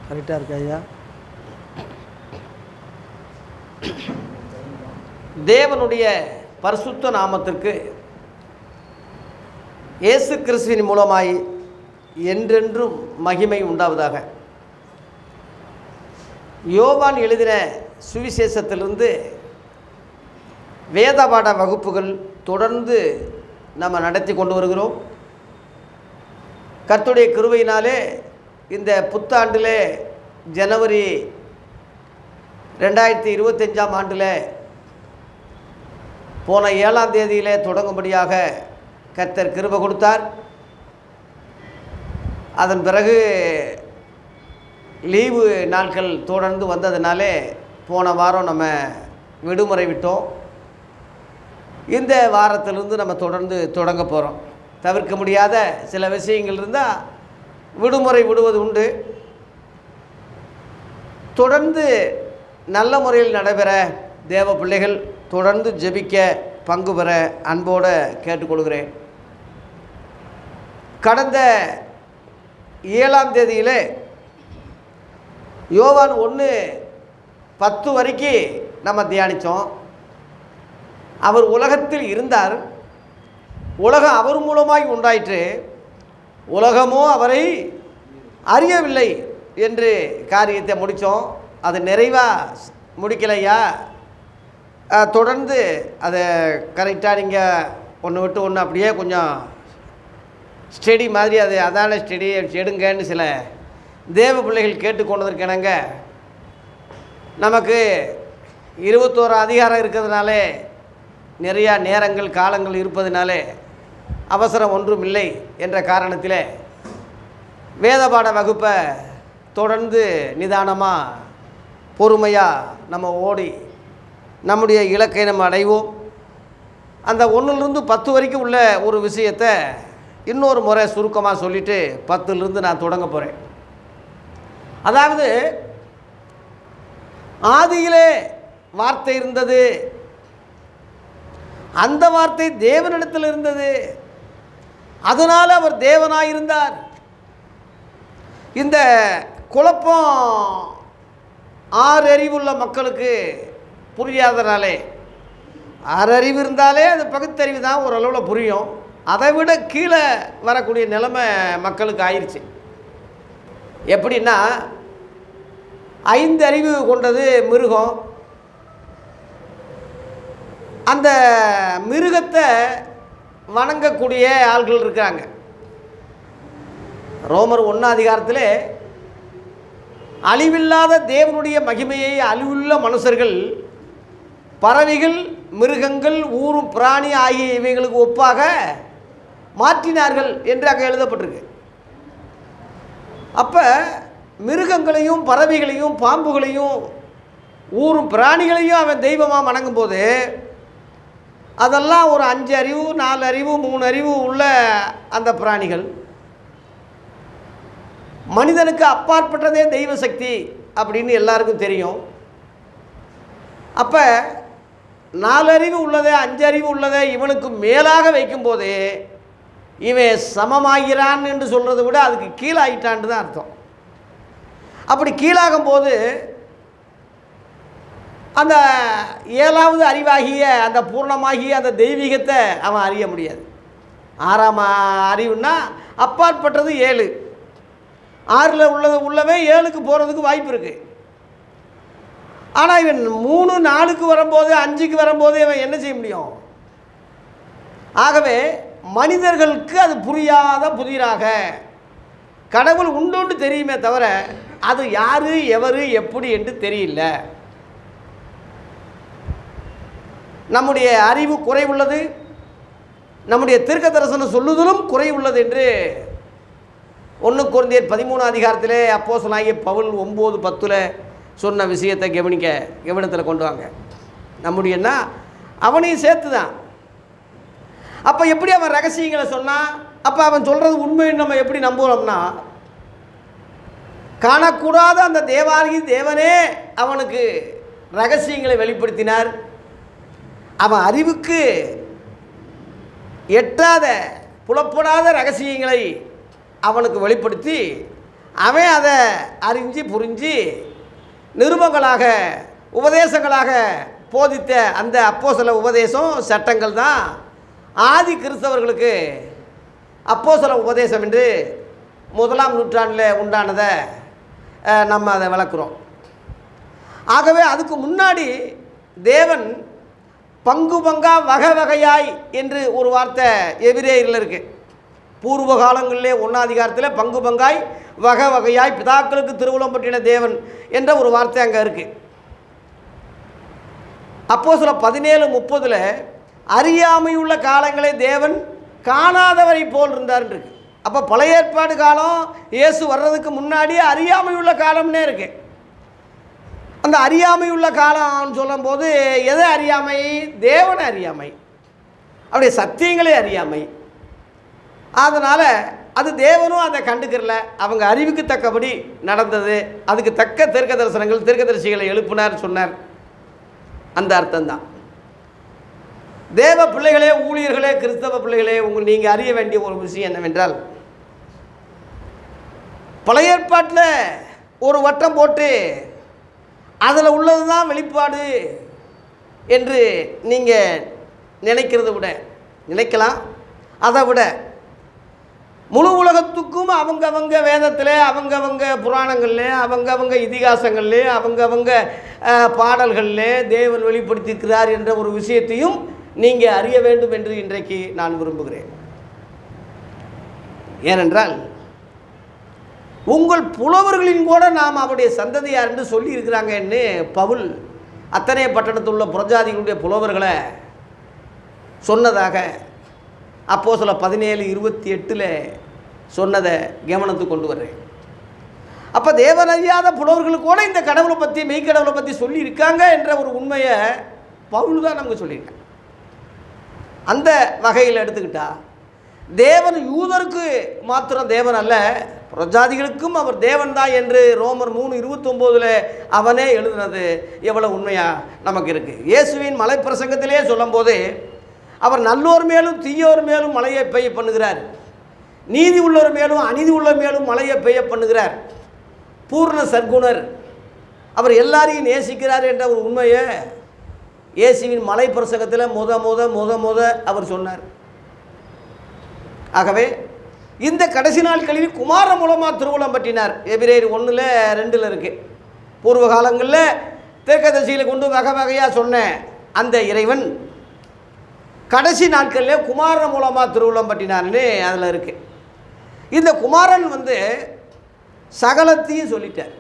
கரெக்டாக இருக்கா ஐயா? தேவனுடைய பரிசுத்த நாமத்திற்கு இயேசு கிறிஸ்துவின் மூலமாய் என்றென்றும் மகிமை உண்டாவதாக. யோவான் எழுதின சுவிசேஷத்திலிருந்து வேதபாட வகுப்புகள் தொடர்ந்து நம்ம நடத்தி கொண்டு வருகிறோம். கர்த்தருடைய கிருபையினாலே இந்த புத்தாண்டிலே ஜனவரி 2025 ஆண்டில் போன 7ஆம் தேதியிலே தொடங்கும்படியாக கர்த்தர் கிருபை கொடுத்தார். அதன் பிறகு லீவு நாட்கள் தொடர்ந்து வந்ததுனாலே போன வாரம் நம்ம விடுமுறை விட்டோம். இந்த வாரத்திலிருந்து நம்ம தொடங்க போகிறோம். தவிர்க்க முடியாத சில விஷயங்கள் இருந்தால் விடுமுறை விடுவது உண்டு. தொடர்ந்து நல்ல முறையில் நடைபெற தேவ பிள்ளைகள் தொடர்ந்து ஜெபிக்க பங்கு பெற அன்போடு கேட்டுக்கொள்கிறேன். கடந்த 7ஆம் தேதியில் யோவான் 1:10 வரைக்கும் நம்ம தியானித்தோம். அவர் உலகத்தில் இருந்தார், உலகம் அவர் மூலமாய் உண்டாயிற்று, உலகமோ அவரை அறியவில்லை என்று காரியத்தை முடித்தோம். அது நிறைவாக முடிக்கலையா? தொடர்ந்து அதை கரெக்டாக நீங்கள் ஒன்று விட்டு ஒன்று அப்படியே கொஞ்சம் ஸ்டடி மாதிரி அதான ஸ்டடி எடுங்கன்னு சில தேவ பிள்ளைகள் கேட்டுக்கொண்டதற்கெனங்க நமக்கு 21 அதிகாரம் இருக்கிறதுனாலே நிறையா நேரங்கள் காலங்கள் இருப்பதினாலே அவசரம் ஒன்றும் இல்லை என்ற காரணத்தில் வேதபாட வகுப்பை தொடர்ந்து நிதானமாக பொறுமையாக நம்ம ஓடி நம்முடைய இலக்கை நம்ம அடைவோம். அந்த 1லிருந்து 10 வரைக்கும் உள்ள ஒரு விஷயத்தை இன்னொரு முறை சுருக்கமாக சொல்லிவிட்டு 10லிருந்து நான் தொடங்க போகிறேன். அதாவது, ஆதியிலே வார்த்தை இருந்தது, அந்த வார்த்தை தேவனிடத்தில் இருந்தது, அதனால் அவர் தேவனாயிருந்தார். இந்த குழப்பம் 6 அறிவுள்ள மக்களுக்கு புரியாதனாலே, 6 அறிவு இருந்தாலே அது பகுத்தறிவு தான் ஓரளவில் புரியும். அதை விட கீழே வரக்கூடிய நிலைமை மக்களுக்கு ஆயிடுச்சு. எப்படின்னா, 5 அறிவு கொண்டது மிருகம். அந்த மிருகத்தை வணங்கக்கூடிய ஆள்கள் இருக்கிறாங்க. ரோமர் 1ஆம் அதிகாரத்தில் அழிவில்லாத தேவனுடைய மகிமையை அழிவுள்ள மனுஷர்கள், பறவைகள், மிருகங்கள், ஊரும் பிராணி ஆகிய இவைகளுக்கு ஒப்பாக மாற்றினார்கள் என்று அங்கே எழுதப்பட்டிருக்கு. அப்போ மிருகங்களையும் பறவைகளையும் பாம்புகளையும் ஊரும் பிராணிகளையும் அவன் தெய்வமாக வணங்கும்போது அதெல்லாம் ஒரு 5 அறிவு, 4 அறிவு, 3 அறிவு உள்ள அந்த பிராணிகள். மனிதனுக்கு அப்பாற்பட்டதே தெய்வ சக்தி அப்படின்னு எல்லாருக்கும் தெரியும். அப்போ 4 அறிவு உள்ளதை, 5 அறிவு உள்ளதை இவனுக்கு மேலாக வைக்கும்போது இவன் சமமாகிறான் என்று சொல்கிறத விட அதுக்கு கீழாயிட்டான்னு தான் அர்த்தம். அப்படி கீழாகும்போது அந்த 7வது அறிவாகிய அந்த பூர்ணமாகிய அந்த தெய்வீகத்தை அவன் அறிய முடியாது. 6ஆம் அறிவுன்னா அப்பாற்பட்டது 7. 6ல் உள்ளவே 7க்கு போகிறதுக்கு வாய்ப்பு இருக்குது. ஆனால் இவன் 3, 4க்கு வரும்போது, 5க்கு வரும்போது இவன் என்ன செய்ய முடியும்? ஆகவே மனிதர்களுக்கு அது புரியாத புதிராக கடவுள் உண்டு தெரியுமே தவிர அது யார், எவர், எப்படி என்று தெரியல. நம்முடைய அறிவு குறைவுள்ளது, நம்முடைய தீர்க்க தரிசனம் சொல்லுதலும் குறைவுள்ளது என்று 1 கொரிந்தியர் 13ஆம் அதிகாரத்திலே அப்போஸ்தலனாகிய பவுல் 9:10 சொன்ன விஷயத்தை கவனத்தில் கொண்டு வாங்க. நம்முடையன்னா அவனையும் சேர்த்து தான். அப்போ எப்படி அவன் ரகசியங்களை சொன்னான்? அப்போ அவன் சொல்கிறது உண்மைன்னு நம்ம எப்படி நம்புகிறோம்னா, காணக்கூடாத அந்த தேவாகி தேவனே அவனுக்கு ரகசியங்களை வெளிப்படுத்தினார். அவன் அறிவுக்கு எட்டாத புலப்படாத ரகசியங்களை அவனுக்கு வெளிப்படுத்தி அவன் அதை அறிஞ்சு புரிஞ்சு நிருபங்களாக உபதேசங்களாக போதித்த அந்த அப்போஸ்தல உபதேசம் சட்டங்கள் தான் ஆதி கிறிஸ்தவர்களுக்கு அப்போஸ்தல உபதேசம் என்று 1ஆம் நூற்றாண்டில் உண்டானதை நம்ம அதை விளக்குறோம். ஆகவே அதுக்கு முன்னாடி தேவன் பங்கு பங்கா வகை வகையாய் என்று ஒரு வார்த்தை எபிரேயரில் இருக்குது. பூர்வ காலங்களிலே 1ஆம் அதிகாரத்தில் பங்கு பங்காய் வகை வகையாய் பிதாக்களுக்கு திருவுளம் பற்றின தேவன் என்ற ஒரு வார்த்தை அங்கே இருக்குது. அப்போஸ்தலர் 17:30 அறியாமையுள்ள காலங்களை தேவன் காணாதவரை போல் இருந்தார் இருக்கு. அப்போ பழைய ஏற்பாடு காலம் இயேசு வர்றதுக்கு முன்னாடி அறியாமையுள்ள காலம்னே இருக்கு. அந்த அறியாமையுள்ள காலம்னு சொல்லும்போது எதை அறியாமை? தேவனை அறியாமை, அவருடைய சத்தியங்களே அறியாமை. அதனால் அது தேவனும் அதை கண்டுக்கிறல. அவங்க அறிவுக்கு தக்கபடி நடந்தது. அதுக்கு தக்க தீர்க்க தரிசனங்கள் தீர்க்கதரிசிகளை எழுப்பினார் சொன்னார். அந்த அர்த்தம்தான். தேவ பிள்ளைகளே, ஊழியர்களே, கிறிஸ்தவ பிள்ளைகளே, நீங்கள் அறிய வேண்டிய ஒரு விஷயம் என்னவென்றால், பழைய ஏற்பாட்டில் ஒரு வட்டம் போட்டு அதில் உள்ளது தான் வெளிப்பாடு என்று நீங்கள் நினைக்கிறத விட, நினைக்கலாம், அதை விட முழு உலகத்துக்கும் அவங்கவங்க வேதத்தில், அவங்கவங்க புராணங்களில், அவங்கவங்க இதிகாசங்களில், அவங்கவங்க பாடல்களில் தேவன் வெளிப்படுத்தியிருக்கிறார் என்ற ஒரு விஷயத்தையும் நீங்கள் அறிய வேண்டும் என்று இன்றைக்கு நான் விரும்புகிறேன். ஏனென்றால் உங்கள் புலவர்களின் கூட நாம் அவருடைய சந்ததியார் என்று சொல்லியிருக்கிறாங்கன்னு பவுல் அத்தனை பட்டணத்தில் உள்ள புறஜாதிகளுடைய புலவர்களை சொன்னதாக அப்போஸ்தலர் 17:28 சொன்னதை கவனத்துக்கு கொண்டு வர்றேன். அப்போ தேவன் அறியாத புலவர்களுக்கு கூட இந்த கடவுளை பற்றி, மெய்க்கடவுளை பற்றி சொல்லியிருக்காங்க என்ற ஒரு உண்மையை பவுல் தான் நமக்கு சொல்லியிருக்காங்க. அந்த வகையில் எடுத்துக்கிட்டா தேவன் யூதருக்கு மாத்திரம் தேவன் அல்ல, பிரஜாதிகளுக்கும் அவர் தேவன் தான் என்று ரோமர் 3:29 அவனே எழுதினது எவ்வளோ உண்மையாக நமக்கு இருக்குது. இயேசுவின் மலை பிரசங்கத்திலே சொல்லும்போது அவர் நல்லோர் மேலும் தீயோர் மேலும் மழையை பெய்ய பண்ணுகிறார், நீதி உள்ளோர் மேலும் அநீதி உள்ளோர் மேலும் மழையை பெய்ய பண்ணுகிறார், பூர்ண சர்க்குணர், அவர் எல்லாரையும் நேசிக்கிறார் என்ற ஒரு உண்மையை இயேசுவின் மலை பிரசங்கத்தில் முத அவர் சொன்னார். ஆகவே இந்த கடைசி நாட்களில் குமார மூலமாக திருவுளம் பற்றினார். எபிரேயர் 1:2 இருக்குது. பூர்வ காலங்களில் தீர்க்கதரிசிகளை கொண்டு வகை வகையாக சொன்ன அந்த இறைவன் கடைசி நாட்களில் குமாரன் மூலமாக திருவுளம் பற்றினார்னு அதில் இருக்குது. இந்த குமாரன் சகலத்தையும் சொல்லிட்டார்.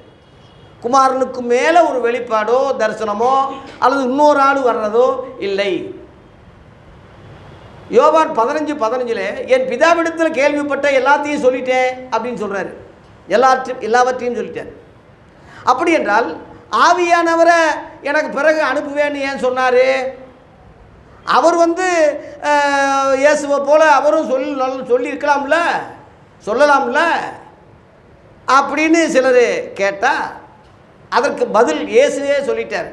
குமாரனுக்கு மேலே ஒரு வெளிப்பாடோ தரிசனமோ அல்லது இன்னொரு ஆள் வர்றதோ இல்லை. யோவான் 15:15 என் பிதாவிடத்தில் கேள்விப்பட்ட எல்லாத்தையும் சொல்லிட்டேன் அப்படின்னு சொல்கிறார். எல்லாவற்றையும் சொல்லிட்டார். அப்படி என்றால் ஆவியானவரை எனக்கு பிறகு அனுப்புவேன்னு ஏன் சொன்னார்? அவர் இயேசுவை போல அவரும் சொல்லியிருக்கலாம்ல, சொல்லலாம்ல அப்படின்னு சிலர் கேட்டால் அதற்கு பதில் இயேசுவே சொல்லிட்டார்.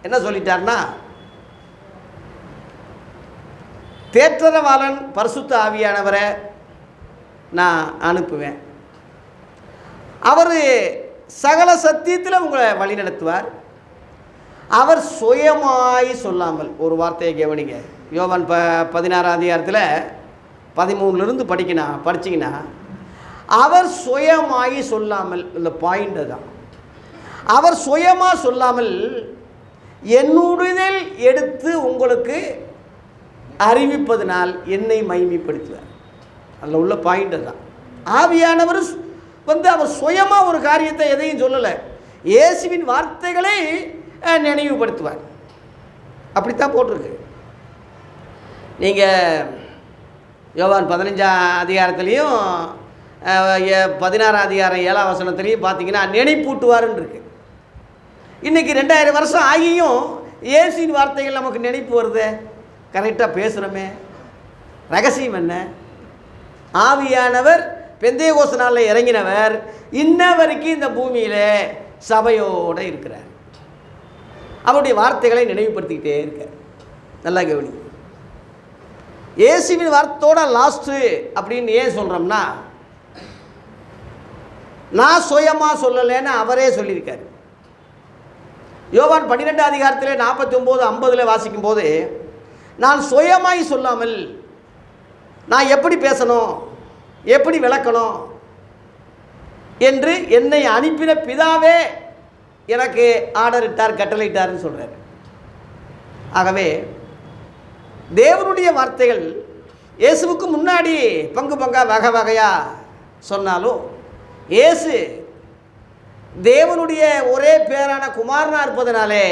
என்ன சொல்லிட்டார்னா, தேற்றரவாளன் பரிசுத்த ஆவியானவரை நான் அனுப்புவேன், அவர் சகல சத்தியத்தில் உங்களை வழி நடத்துவார், அவர் சுயமாய் சொல்லாமல். ஒரு வார்த்தையை கவனிங்க. யோவான் 16ஆம் அதிகாரத்தில் 13 படிச்சிங்கன்னா அவர் சுயமாய் சொல்லாமல், இந்த பாயிண்ட் தான், அவர் சுயமாக சொல்லாமல் என்னுடையதில் எடுத்து உங்களுக்கு அறிவிப்பதனால் என்னை மகிமைப்படுத்துவார். அதில் உள்ள பாயிண்ட் தான். ஆவியானவர் அவர் சுயமாக ஒரு காரியத்தை எதையும் சொல்லலை, இயேசுவின் வார்த்தைகளை நினைவுபடுத்துவார். அப்படித்தான் போட்டிருக்கு. நீங்கள் யோவான் 15ஆம் அதிகாரத்துலேயும் 16ஆம் அதிகாரம் 7ஆம் வசனத்துலேயும் பார்த்தீங்கன்னா நினைப்பூட்டுவாருன்னு இருக்கு. இன்றைக்கி 2000 வருஷம் ஆகியும் இயேசுவின் வார்த்தைகள் நமக்கு நினைப்பு வருது. கரெக்டாக பேசுகிறோமே. ரகசியம் என்ன? ஆவியானவர் பெந்தேகோஸ்து நாளில் இறங்கினவர் இன்ன வரைக்கும் இந்த பூமியில் சபையோடு இருக்கிறார். அவருடைய வார்த்தைகளை நினைவுபடுத்திக்கிட்டே இருக்கார். நல்லா கவனி. இயேசுவின் வார்த்தையோட லாஸ்ட்டு அப்படின்னு ஏன் சொல்கிறோம்னா, நான் சுயமாக சொல்லலைன்னு அவரே சொல்லியிருக்கார். யோவான் 12 அதிகாரத்தில் 49-50 வாசிக்கும் போது, நான் சுயமாய் சொல்லாமல் நான் எப்படி பேசணும், எப்படி விளக்கணும் என்று என்னை அனுப்பின பிதாவே எனக்கு ஆர்டர் இட்டார், கட்டளையிட்டார்னு சொல்கிறார். ஆகவே தேவனுடைய வார்த்தைகள் இயேசுவுக்கு முன்னாடி பங்கு பங்காக வகை வகையாக சொன்னாலும், இயேசு தேவனுடைய ஒரே பேரான குமாரனாக இருப்பதனாலே,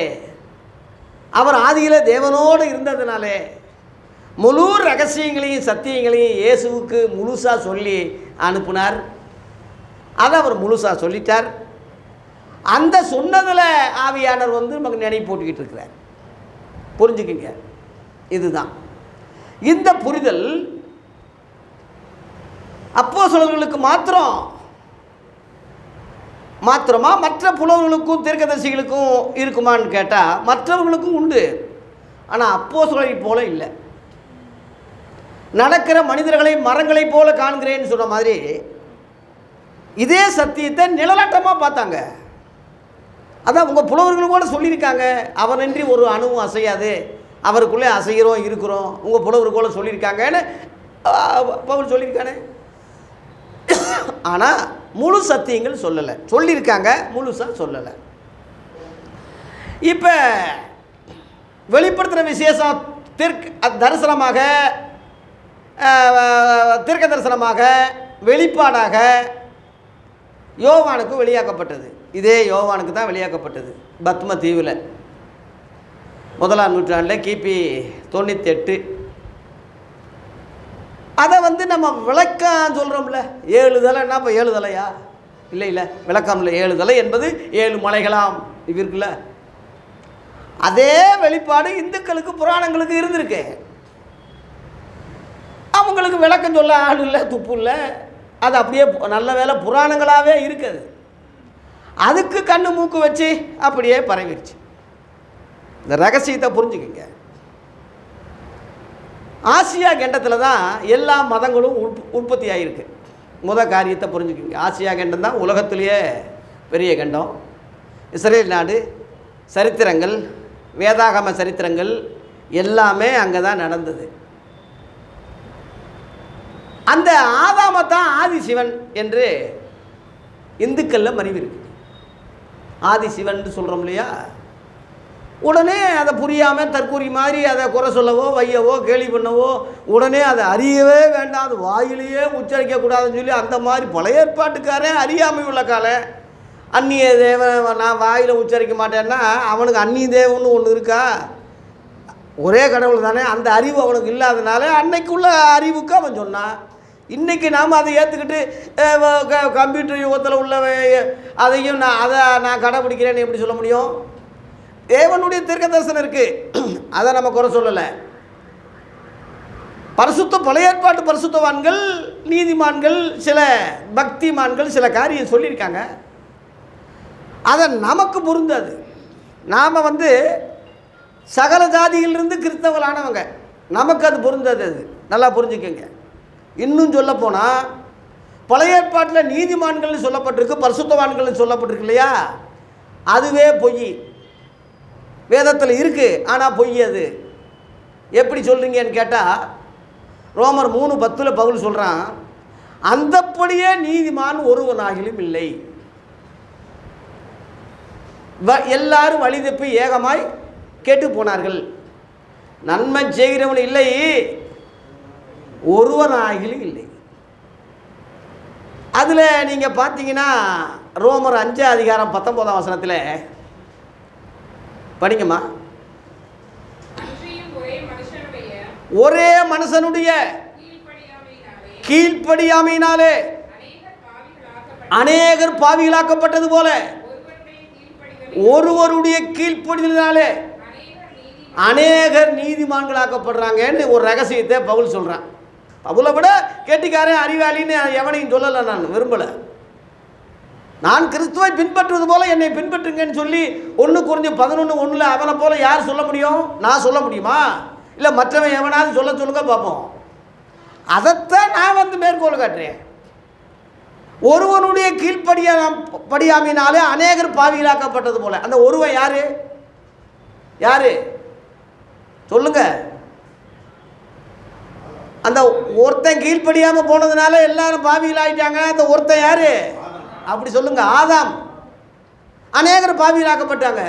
அவர் ஆதியில் தேவனோடு இருந்ததுனாலே முழு ரகசியங்களையும் சத்தியங்களையும் இயேசுவுக்கு முழுசாக சொல்லி அனுப்புனார். அதை அவர் முழுசாக சொல்லிட்டார். அந்த சொன்னதில் ஆவியானவர் நமக்கு நினைவு போட்டுக்கிட்டு இருக்கிறார். புரிஞ்சுக்குங்க, இதுதான் இந்த புரிதல். அப்போஸ்தலர்களுக்கு மாத்திரமா மற்ற புலவர்களுக்கும் தீர்க்கதரிசிகளுக்கும் இருக்குமான்னு கேட்டால் மற்றவர்களுக்கும் உண்டு. ஆனால் அப்போஸ்தலரை போல இல்லை. நடக்கிற மனிதர்களை மரங்களை போல காண்கிறேன்னு சொன்ன மாதிரி இதே சத்தியத்தை நிழலாட்டமாக பார்த்தாங்க. அதான் உங்கள் புலவர்கள் கூட சொல்லியிருக்காங்க, அவனின்றி ஒரு அணுவும் அசையாது, அவருக்குள்ளே அசைகிறோம் இருக்கிறோம், உங்கள் புலவர் கூட சொல்லியிருக்காங்கன்னு பவுல் சொல்லியிருக்கானே. ஆனால் முழு சத்தியங்கள் சொல்லலை, சொல்லியிருக்காங்க, முழுசாக சொல்லலை. இப்போ வெளிப்படுத்துகிற விசேஷம் தரிசனமாக, தீர்க்க தரிசனமாக, வெளிப்பாடாக யோவானுக்கு வெளியாக்கப்பட்டது. இதே யோவானுக்கு தான் வெளியாக்கப்பட்டது. பத்ம தீவில் 1ஆம் நூற்றாண்டில் கிபி 98. அதை நம்ம விளக்கம் சொல்கிறோம்ல, 7 தலைன்னா இப்போ 7 தலையா? இல்லை, விளக்கம் இல்லை. 7 தலை என்பது 7 மலைகளாம் இது இருக்குல்ல. அதே வெளிப்பாடு இந்துக்களுக்கு புராணங்களுக்கு இருந்திருக்கு. அவங்களுக்கு விளக்கம் சொல்ல ஆள் இல்லை, துப்பு இல்லை. அது அப்படியே நல்ல வேலை புராணங்களாகவே இருக்குது. அதுக்கு கண்ணு மூக்கு வச்சு அப்படியே பரவிடுச்சு. இந்த ரகசியத்தை புரிஞ்சுக்குங்க. ஆசியா கண்டத்தில் தான் எல்லா மதங்களும் உற்பத்தி ஆகிருக்கு. காரியத்தை புரிஞ்சுக்குங்க. ஆசியா கண்டம் தான் உலகத்திலேயே பெரிய கண்டம். இஸ்ரேல் நாடு சரித்திரங்கள், வேதாகம சரித்திரங்கள் எல்லாமே அங்கே தான் நடந்தது. அந்த ஆதாமத்தான் ஆதிசிவன் என்று இந்துக்களில் மறைவு இருக்கு. ஆதிசிவன் சொல்கிறோம் இல்லையா? உடனே அதை புரியாமல் தற்கூறி மாதிரி அதை குறை சொல்லவோ வையவோ கேலி பண்ணவோ உடனே அதை அறியவே வேண்டாம், அது வாயிலேயே உச்சரிக்கக்கூடாதுன்னு சொல்லி அந்த மாதிரி பழைய ஏற்பாட்டுக்காரன் அறியாமை உள்ள காலம். அந்நிய தேவன் நான் வாயில் உச்சரிக்க மாட்டேன்னா அவனுக்கு அந்நிய தேவன்னு ஒன்று இருக்கா? ஒரே கடவுள் தானே. அந்த அறிவு அவனுக்கு இல்லாதனால அன்னைக்குள்ள அறிவுக்கு அவன் சொன்னான். இன்றைக்கி நாம் அதை ஏற்றுக்கிட்டு கம்ப்யூட்டர் யுகத்தில் உள்ள அதையும் நான் கடைப்பிடிக்கிறேன்னு எப்படி சொல்ல முடியும்? தேவனுடைய தீர்க்க தரிசனம் இருக்குது, அதை நம்ம குறை சொல்லலை. பரிசுத்த பழைய ஏற்பாட்டு பரிசுத்தவான்கள், நீதிமான்கள், சில பக்திமான்கள் சில காரியம் சொல்லியிருக்காங்க. அதை நமக்கு பொருந்தாது. நாம் சகல ஜாதியிலிருந்து கிறிஸ்தவர்களானவங்க, நமக்கு அது பொருந்தாது. அது நல்லா புரிஞ்சுக்கங்க. இன்னும் சொல்ல போனால் பழைய ஏற்பாட்டில் நீதிமான்கள் சொல்லப்பட்டிருக்கு, பரிசுத்தவான்கள் சொல்லப்பட்டிருக்கு இல்லையா? அதுவே பொய். வேதத்தில் இருக்குது, ஆனால் பொய். அது எப்படி சொல்கிறீங்கன்னு கேட்டால் ரோமர் 3:10 பவுல் சொல்கிறான், அந்தப்படியே நீதிமான் ஒருவனாகிலும் இல்லை, எல்லாரும் வழி தப்பி ஏகமாய் கேட்டு போனார்கள், நன்மை செய்கிறவன் இல்லை, ஒருவனாகிலும் இல்லை. அதில் நீங்கள் பார்த்தீங்கன்னா ரோமர் 5:19 படிங்கம்மா. ஒரே மனுஷனுடைய கீழ்ப்படியாமையினாலே அநேகர் பாவிகளாக்கப்பட்டது போல ஒருவருடைய கீழ்ப்படிதலினாலே அநேகர் நீதிமான்களாக்கப்படுறாங்கன்னு ஒரு ரகசியத்தை பவுல் சொல்கிறான். பவுலை விட கேட்டிக்காரன் அறிவாளின்னு எவனையும் சொல்லலை, நான் விரும்பலை. நான் கிறிஸ்துவை பின்பற்றுவது போல என்னை பின்பற்றுங்கன்னு சொல்லி 1 கொரிந்தியர் 11:1 அவனை போல யார் சொல்ல முடியும்? நான் சொல்ல முடியுமா? இல்லை மற்றவன் எவனாவது சொல்லுங்க பார்ப்போம். அதைத்தான் நான் மேற்கோள் காட்டுறேன். ஒருவனுடைய படியாமையினாலே அநேகர் பாவிகளாக்கப்பட்டது போல. அந்த ஒருவன் யாரு? யாரு சொல்லுங்க? அந்த ஒருத்தன் கீழ்ப்படியாமல் போனதுனால எல்லாரும் பாவிகளாயிட்டாங்க. அந்த ஒருத்தன் யாரு? அப்படி சொல்லுங்க. ஆதாம். அநேகர் பாவிகளாக்கப்பட்டாங்க.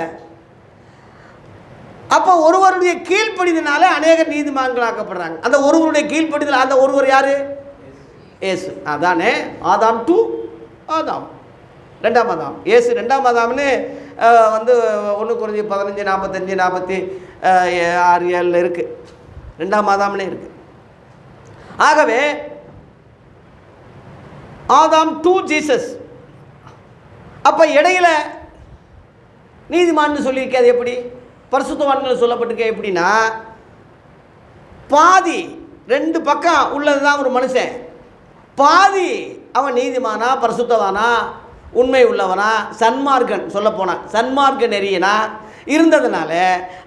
அப்போ ஒருவருடைய கீழ்ப்படிதனால அநேகர் நீதிமான்களாக்கப்படுறாங்க. அந்த ஒருவருடைய கீழ்ப்படிதல், அந்த ஒருவர் யாரு? இயேசு. அதானே ஆதாம் டு ஆதாம், ரெண்டாம் ஆதாம். இயேசு ரெண்டாம் ஆதாம்னு வந்து 1 Corinthians 15, 45, 46, 7 இருக்குது. ரெண்டாம் ஆதாம்னே இருக்குது. ஆகவே ஆதாம் டு ஜீசஸ். அப்போ இடையில நீதிமான்னு சொல்லியிருக்காது. எப்படி? பரிசுத்தவான்கள் சொல்லப்பட்டிருக்க. எப்படின்னா பாதி 2 பக்கம் உள்ளது தான் ஒரு மனுஷன். பாதி அவன் நீதிமானா, பரிசுத்தவானா, உண்மை உள்ளவனா, சன்மார்க்கன், சொல்லப்போனான் சன்மார்க்க நெறியனா இருந்ததுனால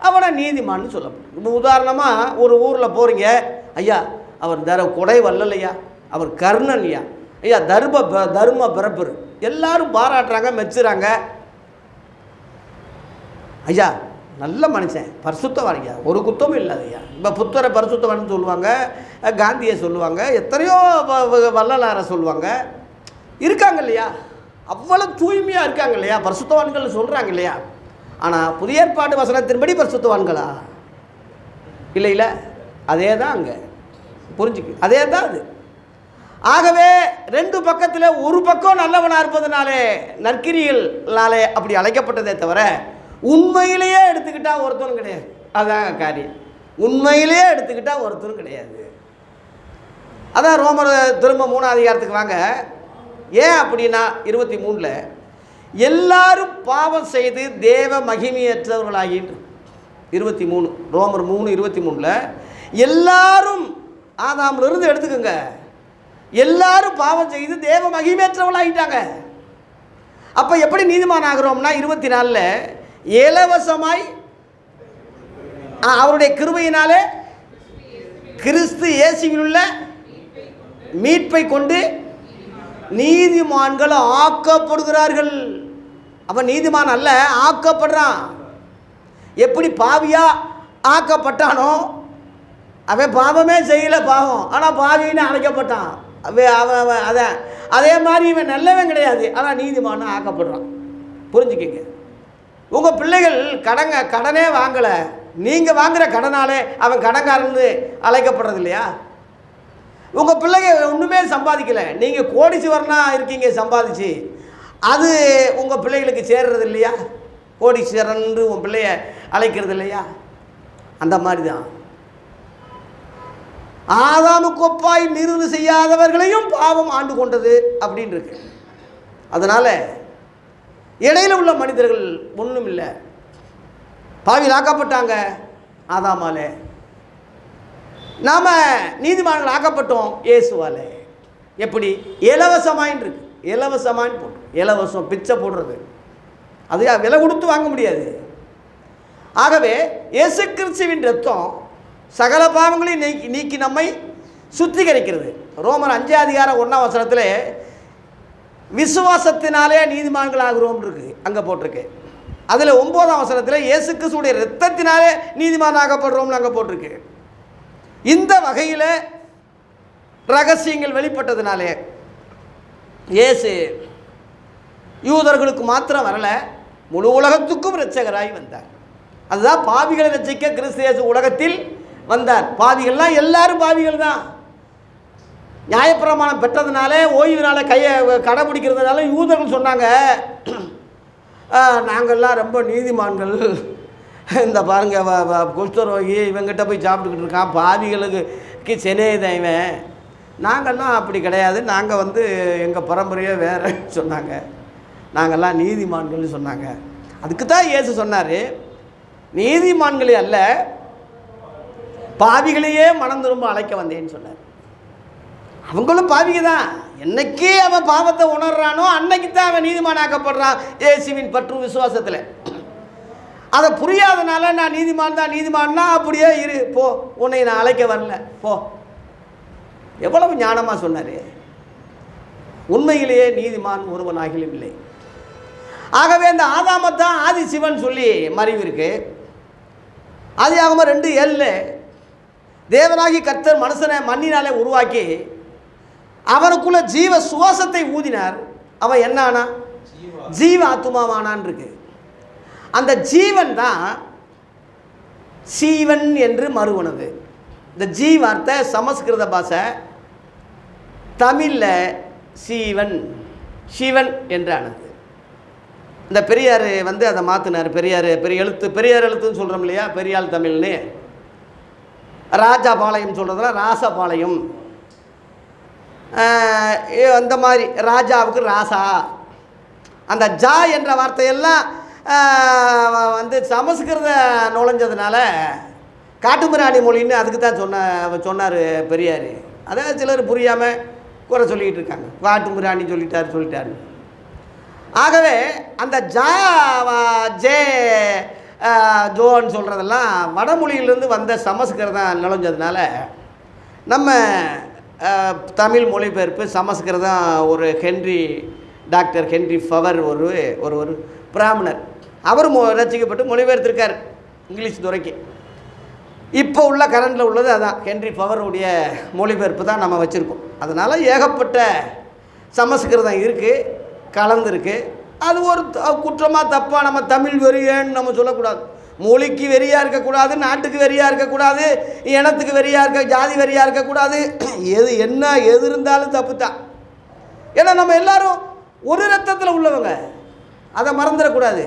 அவனை நீதிமான்னு சொல்லப்படும். இப்போ உதாரணமாக ஒரு ஊரில் போகிறீங்க, ஐயா அவர் கொடை வல்லலையா, அவர் கர்ணன் ஐயா, ஐயா தர்ம பிறப்பர், எல்லாரும் பாராட்டுறாங்க, மெச்சுறாங்க. ஐயா நல்ல மனுஷன், பரிசுத்தவான் ஐயா, ஒரு குத்தமும் இல்லாத ஐயா. இப்போ புத்தரை பரிசுத்தவான்னு சொல்லுவாங்க, காந்தியை சொல்லுவாங்க, எத்தனையோ வள்ளலாரை சொல்லுவாங்க. இருக்காங்க இல்லையா? அவ்வளோ தூய்மையாக இருக்காங்க இல்லையா? பரிசுத்தவான்கள் சொல்கிறாங்க இல்லையா? ஆனால் புதிய ஏற்பாடு வசனத்தின்படி பரிசுத்தவான்களா? இல்லை இல்லை, அதே தான் அங்கே புரிஞ்சுக்கு, அதே தான் அது. ஆகவே 2 பக்கத்தில் ஒரு பக்கம் நல்லவனாக இருப்பதுனாலே நற்கிரிகள்னாலே அப்படி அழைக்கப்பட்டதே தவிர உண்மையிலேயே எடுத்துக்கிட்டால் ஒருத்தரும் கிடையாது. அதான் காரியம். உண்மையிலேயே எடுத்துக்கிட்டால் ஒருத்தரும் கிடையாது. அதான் ரோமர் திரும்ப 3ஆம் அதிகாரத்துக்கு வாங்க. ஏன் அப்படின்னா 23 எல்லாரும் பாவம் செய்து தேவ மகிமையற்றவர்களாகிட்டு 23 ரோமர் 3:23 எல்லாரும் ஆதாமிலிருந்து எடுத்துக்கோங்க, எல்லாரும் பாவம் செய்து தேவ மகிமையற்றவர்களாகிட்டாங்க. அப்போ எப்படி நீதிமான் ஆகிறோம்னா 24 இலவசமாய் அவருடைய கிருபையினாலே கிறிஸ்து இயேசுவில் உள்ள மீட்பை கொண்டு நீதிமான்கள் ஆக்கப்படுகிறார்கள். அவன் நீதிமான் அல்ல, ஆக்கப்படுறான். எப்படி பாவியா ஆக்கப்பட்டானோ, அவன் பாவமே செய்யலை, பாவம், ஆனால் பாவின்னு அழைக்கப்பட்டான். அவன் அதான் அதே மாதிரி இவன் நல்லவன் கிடையாது, ஆனால் நீதிமான்னு ஆக்கப்படுறான். புரிஞ்சுக்கிங்க. உங்கள் பிள்ளைகள் கடனே வாங்கலை, நீங்கள் வாங்குகிற கடனாலே அவன் கடன்காரன்னு அழைக்கப்படுறது இல்லையா? உங்கள் பிள்ளைங்க ஒன்றுமே சம்பாதிக்கலை, நீங்கள் கோடீஸ்வரனாக இருக்கீங்க சம்பாதிச்சு, அது உங்கள் பிள்ளைகளுக்கு சேர்றது இல்லையா? கோடீஸ்வரன் உன் பிள்ளைய அழைக்கிறது இல்லையா? அந்த மாதிரி தான் ஆதாமுக்கு ஒப்பாய் நிறுவு செய்யாதவர்களையும் பாவம் ஆண்டு கொண்டது அப்படின்னு இருக்கு. அதனால் இடையில் உள்ள மனிதர்கள் ஒன்றும் இல்லை, பாவிலாக்கப்பட்டாங்க ஆதாமாலே. நாம் நீதிமான்கள் ஆக்கப்பட்டோம் இயேசுவாலே. எப்படி? இலவசமாயின்னு இருக்கு. இலவசமாயின்னு போட்டு, இலவசம் பிச்சை போடுறது, அது விலை கொடுத்து வாங்க முடியாது. ஆகவே இயேசு கிறிஸ்துவின் ரத்தம் சகல பாவங்களையும் நீக்கி நம்மை சுத்திகரிக்கிறது. ரோமர் 5ஆம் அதிகாரம் 1ஆம் வசனத்தில் விசுவாசத்தினாலே நீதிமான்கள் ஆகிறோம் இருக்கு, அங்கே போட்டிருக்கு. அதில் 9ஆம் வசனத்தில் இயேசு கிறிஸ்துடைய ரத்தத்தினாலே நீதிமான் ஆகப்படுறோம்னு அங்கே போட்டிருக்கு. இந்த வகையில் ரகசியங்கள் வெளிப்பட்டதுனாலே இயேசு யூதர்களுக்கு மாத்திரம் வரலை, முழு உலகத்துக்கும் இரட்சகராய் வந்தார். அதுதான் பாவிகளை ரட்சிக்க கிறிஸ்து இயேசு உலகத்தில் வந்தார். பாவிகள்லாம் எல்லாரும் பாவிகள் தான். நியாயப்பிரமாணம் பெற்றதுனால, ஓய்வு நாளை கடைபிடிக்கிறதுனால யூதர்கள் சொன்னாங்க, நாங்கள்லாம் ரொம்ப நீதிமான்கள், இந்த பாருங்க குஷ்டரோகி இவங்கிட்ட போய் சாப்பிட்டுக்கிட்டு இருக்கான், பாவிகளுக்கு செனேதான் இவன், நாங்கள்லாம் அப்படி கிடையாது, நாங்கள் எங்கள் பரம்பரையே வேறு சொன்னாங்க, நாங்கள்லாம் நீதிமான்கள்னு சொன்னாங்க. அதுக்கு தான் இயேசு சொன்னார், நீதிமான்களே அல்ல பாவிகளையே மனம் திரும்ப அழைக்க வந்தேன்னு சொன்னார். அவங்களும் பாவிக தான். என்னைக்கு அவன் பாவத்தை உணர்றானோ அன்னைக்கு தான் அவன் நீதிமானாக்கப்படுறான் இயேசுவின் பற்று விசுவாசத்தில். அதை புரியாதனால நான் நீதிமான் தான், நீதிமான்னா அப்படியே இரு, போ, உன்னை நான் அழைக்க வரல, போ. எவ்வளவு ஞானமாக சொன்னார். உண்மையிலேயே நீதிமான் ஒருவனாகிலும் இல்லை. ஆகவே இந்த ஆதாமத்தான் ஆதி சிவன் சொல்லி மறைவு இருக்கு. ஆதியாகமம் 2:7 தேவனாகி கர்த்தர் மனுஷனை மண்ணினாலே உருவாக்கி அவனுக்குள்ள ஜீவ சுவாசத்தை ஊதினார். அவன் என்ன ஆனா? ஜீவ ஆத்துமாவானான் இருக்கு. அந்த ஜீவன் தான் சீவன் என்று மறுவனது. இந்த ஜீ வார்த்தை சமஸ்கிருத பாஷை, தமிழில் சீவன் சிவன் என்றானது. இந்த பெரியார் அதை மாற்றினார். பெரியார் பெரியார் எழுத்துன்னு சொல்கிறோம் இல்லையா, பெரியாள் தமிழ்னு. ராஜாபாளையம் சொல்கிறதுல ராசபாளையம், அந்த மாதிரி ராஜாவுக்கு ராசா. அந்த ஜா என்ற வார்த்தையெல்லாம் சமஸ்கிருத நுழைஞ்சதுனால காட்டுமிராணி மொழின்னு அதுக்கு தான் சொன்னார் பெரியார். அதான் சிலர் புரியாமல் குறை சொல்லிக்கிட்டு இருக்காங்க, காட்டுமிராணி சொல்லிட்டாரு. ஆகவே அந்த ஜே ஜோன்னு சொல்கிறதெல்லாம் வடமொழியிலேருந்து வந்த சமஸ்கிருதம் நுழைஞ்சதுனால நம்ம தமிழ் மொழிபெயர்ப்பு சமஸ்கிருதம் ஒரு டாக்டர் ஹென்றி ஃபவர் ஒரு பிராமணர், அவர் ரசிக்கப்பட்டு மொழிபெயர்த்திருக்கார் இங்கிலீஷ் துறைக்கு. இப்போ உள்ள கரண்டில் உள்ளது அதான் ஹென்றி ஃபவருடைய மொழிபெயர்ப்பு தான் நம்ம வச்சுருக்கோம். அதனால் ஏகப்பட்ட சமஸ்கிருதம் இருக்குது, கலந்துருக்கு. அது ஒரு குற்றமாக தப்பாக நம்ம தமிழ் வெறியன்னு நம்ம சொல்லக்கூடாது. மொழிக்கு வெறியாக இருக்கக்கூடாது, நாட்டுக்கு வெறியாக இருக்கக்கூடாது, இனத்துக்கு வெறியாக ஜாதி வெறியாக இருக்கக்கூடாது. எது இருந்தாலும் தப்பு தான். ஏன்னா நம்ம எல்லாரும் ஒரு ரத்தத்தில் உள்ளவங்க, அதை மறந்துடக்கூடாது.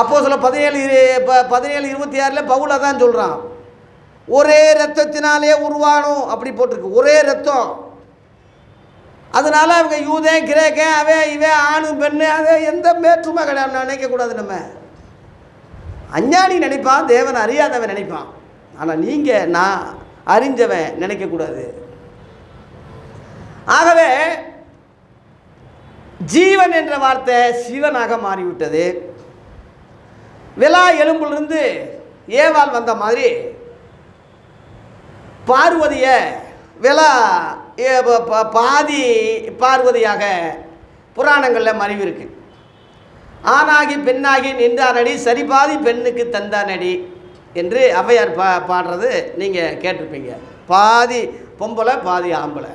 அப்போஸ்தலர் 17:26 பவுல் தான் சொல்கிறான், ஒரே ரத்தத்தினாலே உருவானோம் அப்படி போட்டிருக்கு, ஒரே ரத்தம். அதனால அவங்க யூதன் கிரேக்கன் இவன் ஆணு பெண்ணு அதை எந்த மேற்றுமே கிடையாது நினைக்கக்கூடாது. நம்ம அஞ்ஞானி நினைப்பான், தேவன் அறியாதவன் நினைப்பான். ஆனால் நீங்கள் நான் அறிஞ்சவன் நினைக்கக்கூடாது. ஆகவே ஜீவன் என்ற வார்த்தை சிவனாக மாறிவிட்டது. விலா எலும்பிலிருந்து ஏவாள் வந்த மாதிரி பார்வதியை விலா பாதி பார்வதியாக புராணங்களில் மறைவு இருக்கு. ஆணாகி பெண்ணாகி நின்றானடி சரிபாதி பெண்ணுக்கு தந்தானடி என்று ஔவையார் பாடுறது நீங்கள் கேட்டிருப்பீங்க. பாதி பொம்பளை பாதி ஆம்பளை,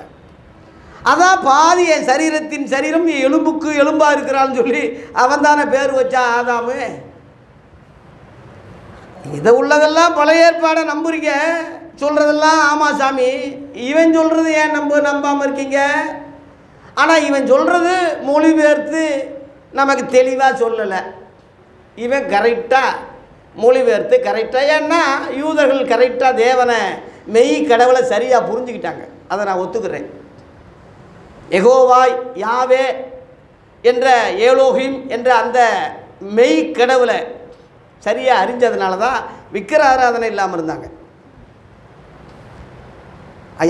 அதான் பாதி என் சரீரத்தின் சரீரம் எலும்புக்கு எலும்பாக இருக்கிறான்னு சொல்லி அவன் தானே பேர் வச்சான் ஆதாமு. இதை உள்ளதெல்லாம் பழைய ஏற்பாடை நம்புறீங்க, சொல்கிறதெல்லாம் ஆமாம் சாமி, இவன் சொல்கிறது ஏன் நம்பாமல் இருக்கீங்க? ஆனால் இவன் சொல்கிறது மொழிபெயர்த்து நமக்கு தெளிவாக சொல்லலை. இவன் கரெக்டாக மொழிபெயர்த்து கரெக்டாக, ஏன்னா யூதர்கள் கரெக்டாக தேவனை மெய் கடவுளை சரியாக புரிஞ்சுக்கிட்டாங்க. அதை நான் ஒத்துக்கிறேன். யெகோவாய் யாவே என்ற ஏலோஹிம் என்ற அந்த மெய் கடவுளை சரியாக அறிஞ்சதுனால தான் விக்கிர ஆராதனை இல்லாமல் இருந்தாங்க.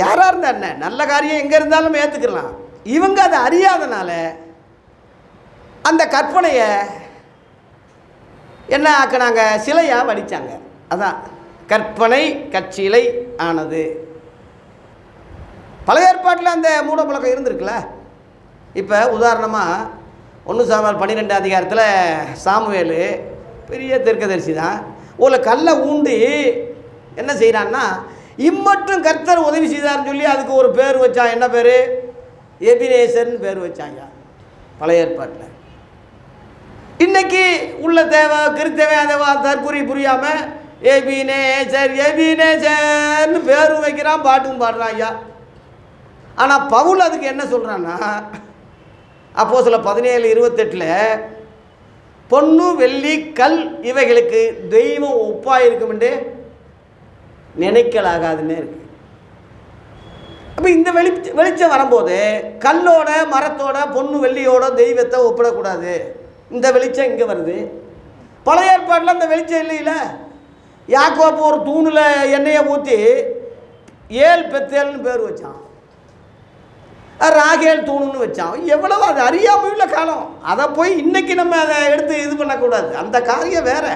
யாராக இருந்தா என்ன, நல்ல காரியம் எங்கே இருந்தாலும் ஏற்றுக்கலாம். இவங்க அதை அறியாதனால அந்த கற்பனையை என்ன ஆக்கினாங்க, சிலையாக வடித்தாங்க. அதான் கற்பனை கற்சிலை ஆனது. பழைய ஏற்பாட்டில் அந்த மூட பழக்கம் இருந்திருக்குல்ல. இப்போ உதாரணமாக 1 சாமுவேல் 12 சாமுவேல் பெரிய தீர்க்கதரிசி தான். ஒரு கல்லை ஊண்டி என்ன செய்கிறான்னா, இம்மட்டும் கர்த்தர் உதவி செய்தார்னு சொல்லி அதுக்கு ஒரு பேர் வச்சான். என்ன பேர்? எபினேசர்னு பேர் வச்சாங்க பழைய ஏற்பாட்டில். இன்னைக்கு உள்ள தேவை கிறித்தேவை அதை தற்குறி புரியாமல் எபினேசர்னு பேரும் வைக்கிறான், பாட்டும் பாடுறான் ஐயா. ஆனால் பவுல் அதுக்கு என்ன சொல்கிறான்னா, அப்போஸ்தலர் 17:28 பொன்னு வெள்ளி கல் இவைகளுக்கு தெய்வம் ஒப்பாக இருக்கும் என்று நினைக்கலாகாதுன்னே இருக்கு. அப்போ இந்த வெளிச்சம் வரும்போது கல்லோட மரத்தோட பொண்ணு வெள்ளியோட தெய்வத்தை ஒப்பிடக்கூடாது. இந்த வெளிச்சம் இங்கே வருது. பழைய ஏற்பாட்டில் அந்த வெளிச்சம் இல்லையில. யாக்கோபு ஒரு தூணில் எண்ணெயை ஊற்றி ஏல் பெத்தேல்னு பேர் வச்சான், ராகேல் தூணுன்னு வச்சான். எவ்வளவு அது அறியாமல் உள்ள காலம். அதை போய் இன்னைக்கு நம்ம அதை எடுத்து இது பண்ணக்கூடாது. அந்த காரியம் வேற.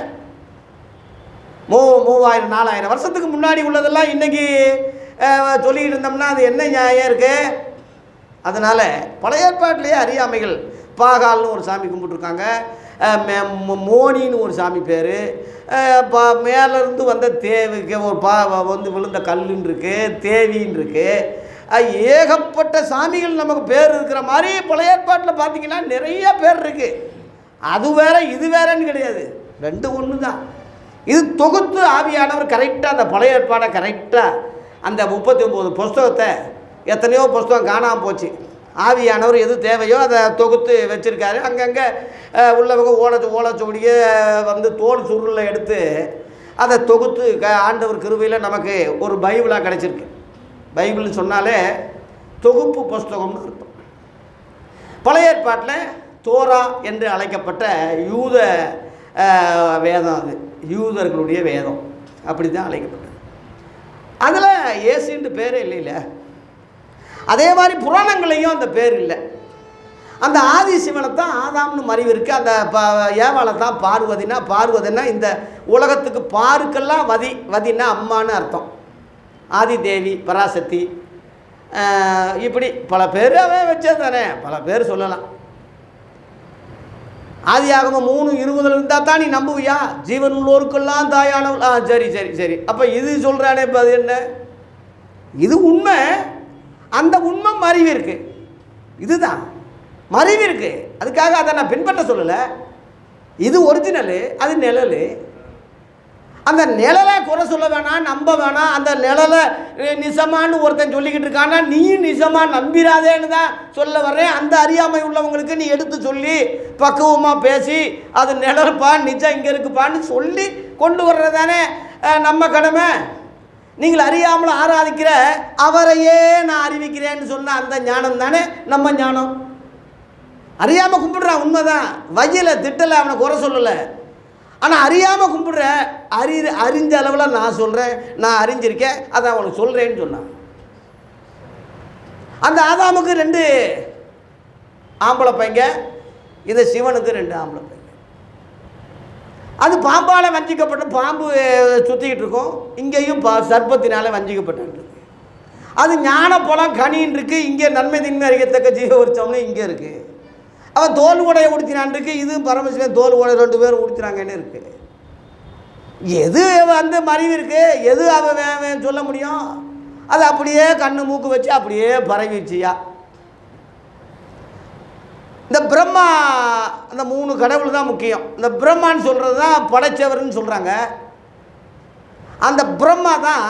3000-4000 வருஷத்துக்கு முன்னாடி உள்ளதெல்லாம் இன்றைக்கி சொல்லிக்கிட்டு இருந்தோம்னா அது என்ன நியாயம் இருக்குது? அதனால் பழைய ஏற்பாட்டிலேயே அறியாமைகள். பாகால்னு ஒரு சாமி கும்பிட்டுருக்காங்க, மோனின்னு ஒரு சாமி பேர், மேலேருந்து வந்த தேவிக்கு ஒரு வந்து விழுந்த கல்லுன்னு இருக்குது, தேவின்னு இருக்குது, ஏகப்பட்ட சாமிகள் நமக்கு பேர் இருக்கிற மாதிரி பழைய ஏற்பாட்டில் பார்த்திங்கன்னா நிறைய பேர் இருக்குது. அது வேற இது வேறன்னு கிடையாது, ரெண்டு ஒன்று தான். இது தொகுத்து ஆவியானவர் கரெக்டாக அந்த பழைய ஏற்பாடை கரெக்டாக அந்த 39 புஸ்தகத்தை, எத்தனையோ புஸ்தகம் காணாமல் போச்சு, ஆவியானவர் எது தேவையோ அதை தொகுத்து வச்சுருக்காரு. அங்கங்கே உள்ளவங்க ஓலைச்சுவடியை வந்து தோல் சுருளில் எடுத்து அதை தொகுத்து ஆண்டவர் கிருபையில் நமக்கு ஒரு பைபிளாக கிடச்சிருக்கு. பைபிள்னு சொன்னாலே தொகுப்பு புஸ்தகம்னு அர்த்தம். பழைய ஏற்பாட்டில் தோரா என்று அழைக்கப்பட்ட யூத வேதம், அது யூதர்களுடைய வேதம், அப்படி தான் அழைக்கப்பட்டது. அதில் இயேசுன்ற பேரே இல்லைல்ல. அதே மாதிரி புராணங்களையும் அந்த பேர் இல்லை. அந்த ஆதி சிவனை தான் ஆதாம்னு மறைவு இருக்குது, அந்த ஏவாளை தான் பார்வதினா. பார்வதினா இந்த உலகத்துக்கு பாருக்கெல்லாம் வதினா அம்மானு அர்த்தம். ஆதி தேவி, பராசக்தி, இப்படி பல பேர் அவன் வச்சது தானே, பல பேர் சொல்லலாம். ஆதியாகமம் 3:20 இருந்தால் தான் நீ நம்புவியா? ஜீவன் உள்ளோருக்கெல்லாம் தாயானவள். சரி சரி சரி, அப்போ இது சொல்கிறானே, இப்போ அது என்ன? இது உண்மை, அந்த உண்மை மறைவு இருக்குது, இதுதான் மறைவு இருக்குது. அதுக்காக அதை நான் பின்பற்ற சொல்லலை. இது ஒரிஜினலு, அது நிழல். அந்த நிழலை குறை சொல்ல வேணாம், நம்ப வேணாம். அந்த நிழலை நிஜமானு ஒருத்தன் சொல்லிக்கிட்டு இருக்கான்னா நீயும் நிஜமாக நம்பிராதேன்னு தான் சொல்ல வர்றேன். அந்த அறியாமை உள்ளவங்களுக்கு நீ எடுத்து சொல்லி பக்குவமாக பேசி அது நிழல்ப்பா, நிஜம் இங்கே இருக்குப்பான்னு சொல்லி கொண்டு வர்றதானே நம்ம கடமை. நீங்கள் அறியாமல் ஆராதிக்கிற அவரையே நான் அறிவிக்கிறேன்னு சொன்ன அந்த ஞானம் தானே நம்ம ஞானம். அறியாமல் கும்பிடுறான், உண்மைதான், வகையில் திட்டலை, அவனை குறை சொல்லலை. ஆனால் அறியாமல் கும்பிடுற, அறிஞ்ச அளவில் நான் சொல்கிறேன், நான் அறிஞ்சிருக்கேன், அதை அவனுக்கு சொல்கிறேன்னு சொன்னான். அந்த ஆதாமுக்கு 2 ஆம்பளை பையங்க, இது சிவனுக்கு 2 ஆம்பளை பையங்க. அது பாம்பால் வஞ்சிக்கப்பட்டு பாம்பு சுற்றிக்கிட்டு இருக்கும், இங்கேயும் சர்ப்பத்தினால வஞ்சிக்கப்பட்டு. அது ஞான பழம் கனின்னு இருக்குது, இங்கே நன்மை தின்மை அறியத்தக்க ஜீவ விருட்சம்னு இங்கே இருக்குது. அவன் தோல் உடையை உடுத்தினான் இருக்குது, இது பரமசிவன் தோல் உடை 2 பேரும் உடுத்தினாங்கன்னு இருக்குது. எது வந்து மறைவு இருக்குது, எது அவன் சொல்ல முடியும்? அது அப்படியே கண்ணு மூக்கு வச்சு அப்படியே பரவிச்சியா. இந்த பிரம்மா, அந்த 3 கடவுள் தான் முக்கியம். இந்த பிரம்மான்னு சொல்கிறது தான் படைச்சவர்னு சொல்கிறாங்க. அந்த பிரம்மா தான்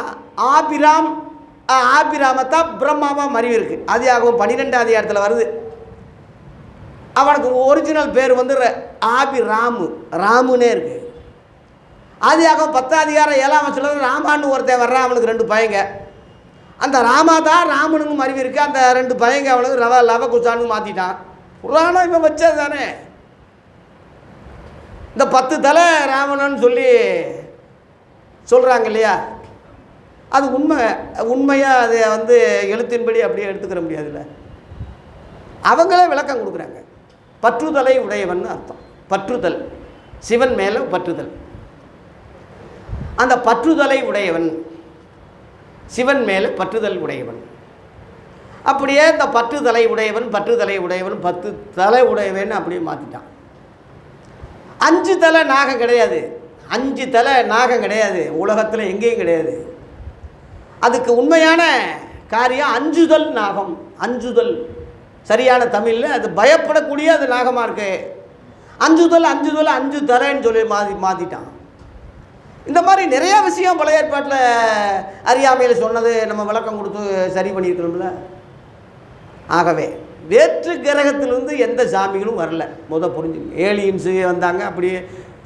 ஆபிராமத்தான் பிரம்மாவாக மறைவு இருக்குது. ஆதியாகமம் 12ஆம் அதிகாரத்தில் வருது. அவனுக்கு ஒரிஜினல் பேர் வந்து ஆபிராமு, ராமுன்னே இருக்குது. ஆதியாகமம் 10ஆம் அதிகாரம் 7ஆம் வசனத்தில் ராமான்னு ஒருத்தன் வர்றான், அவனுக்கு 2 பையங்க. அந்த ராமா தான் ராமனுக்கு மறைவு இருக்குது. அந்த 2 பையங்க அவனுக்கு லவகுசான்னு மாற்றிட்டான். புராணம் இவன் வச்சது தானே. இந்த 10 தலை ராவணன்னு சொல்லி சொல்கிறாங்க இல்லையா, அது உண்மையாக அதை வந்து எழுத்தின்படி அப்படியே எடுத்துக்கிற முடியாதுல்ல. அவங்களே விளக்கம் கொடுக்குறாங்க. பற்றுதலை உடையவன் அர்த்தம். பற்றுதல், சிவன் மேலே பற்றுதல். அந்த பற்றுதலை உடையவன், சிவன் மேலே பற்றுதல் உடையவன். அப்படியே இந்த பற்றுதலை உடையவன் 10 தலை உடையவன் அப்படியே மாற்றிட்டான். 5 தலை நாகம் கிடையாது, 5 தலை நாகம் கிடையாது, உலகத்தில் எங்கேயும் கிடையாது. அதுக்கு உண்மையான காரியம் அஞ்சுதல் நாகம். அஞ்சுதல் சரியான தமிழில் அது பயப்படக்கூடிய அது நாகமாக இருக்கு. அஞ்சுதல் 5 தலைன்னு சொல்லி மாற்றிட்டான். இந்த மாதிரி நிறையா விஷயம் பழைய ஏற்பாட்டில் அறியாமையில் சொன்னது நம்ம விளக்கம் கொடுத்து சரி பண்ணியிருக்கணும்ல. ஆகவே வேற்று கிரகத்திலிருந்து எந்த சாமிகளும் வரல, புரிஞ்சுங்க. ஏலியன்ஸு வந்தாங்க, அப்படியே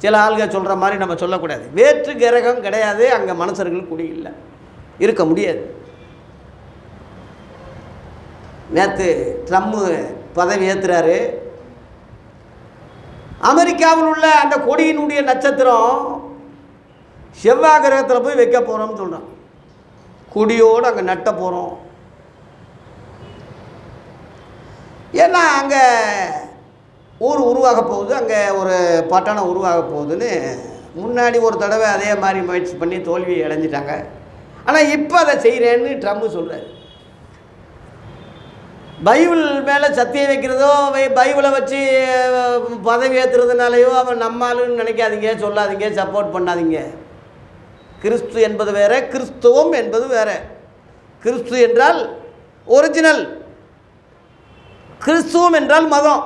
சில ஆள்கள் சொல்கிற மாதிரி நம்ம சொல்லக்கூடாது. வேற்று கிரகம் கிடையாது, அங்கே மனுஷர்கள் குடி இல்லை, இருக்க முடியாது. நேற்று ட்ரம்ப்பு பதவி ஏற்றுறாரு. அமெரிக்காவில் உள்ள அந்த கொடியினுடைய நட்சத்திரம் செவ்வாய் கிரகத்தில் போய் வைக்க போகிறோம்னு சொல்கிறான். கொடியோடு அங்கே நட்ட போகிறோம். ஏன்னா அங்கே ஊர் உருவாக போகுது, அங்கே ஒரு பட்டணம் உருவாக போகுதுன்னு முன்னாடி ஒரு தடவை அதே மாதிரி முயற்சி பண்ணி தோல்வியை அடைஞ்சிட்டாங்க. ஆனால் இப்போ அதை செய்கிறேன்னு ட்ரம்ப் சொல்கிறார். பைபிள் மேலே சத்தியம் வைக்கிறதோ பைபிளை வச்சு பதவி ஏற்றுறதுனாலையோ அவன் நம்மாலுன்னு நினைக்காதீங்க, சொல்லாதீங்க, சப்போர்ட் பண்ணாதீங்க. கிறிஸ்து என்பது வேறு, கிறிஸ்துவம் என்பது வேறு. கிறிஸ்து என்றால் ஒரிஜினல், கிறிஸ்துவம் என்றால் மதம்,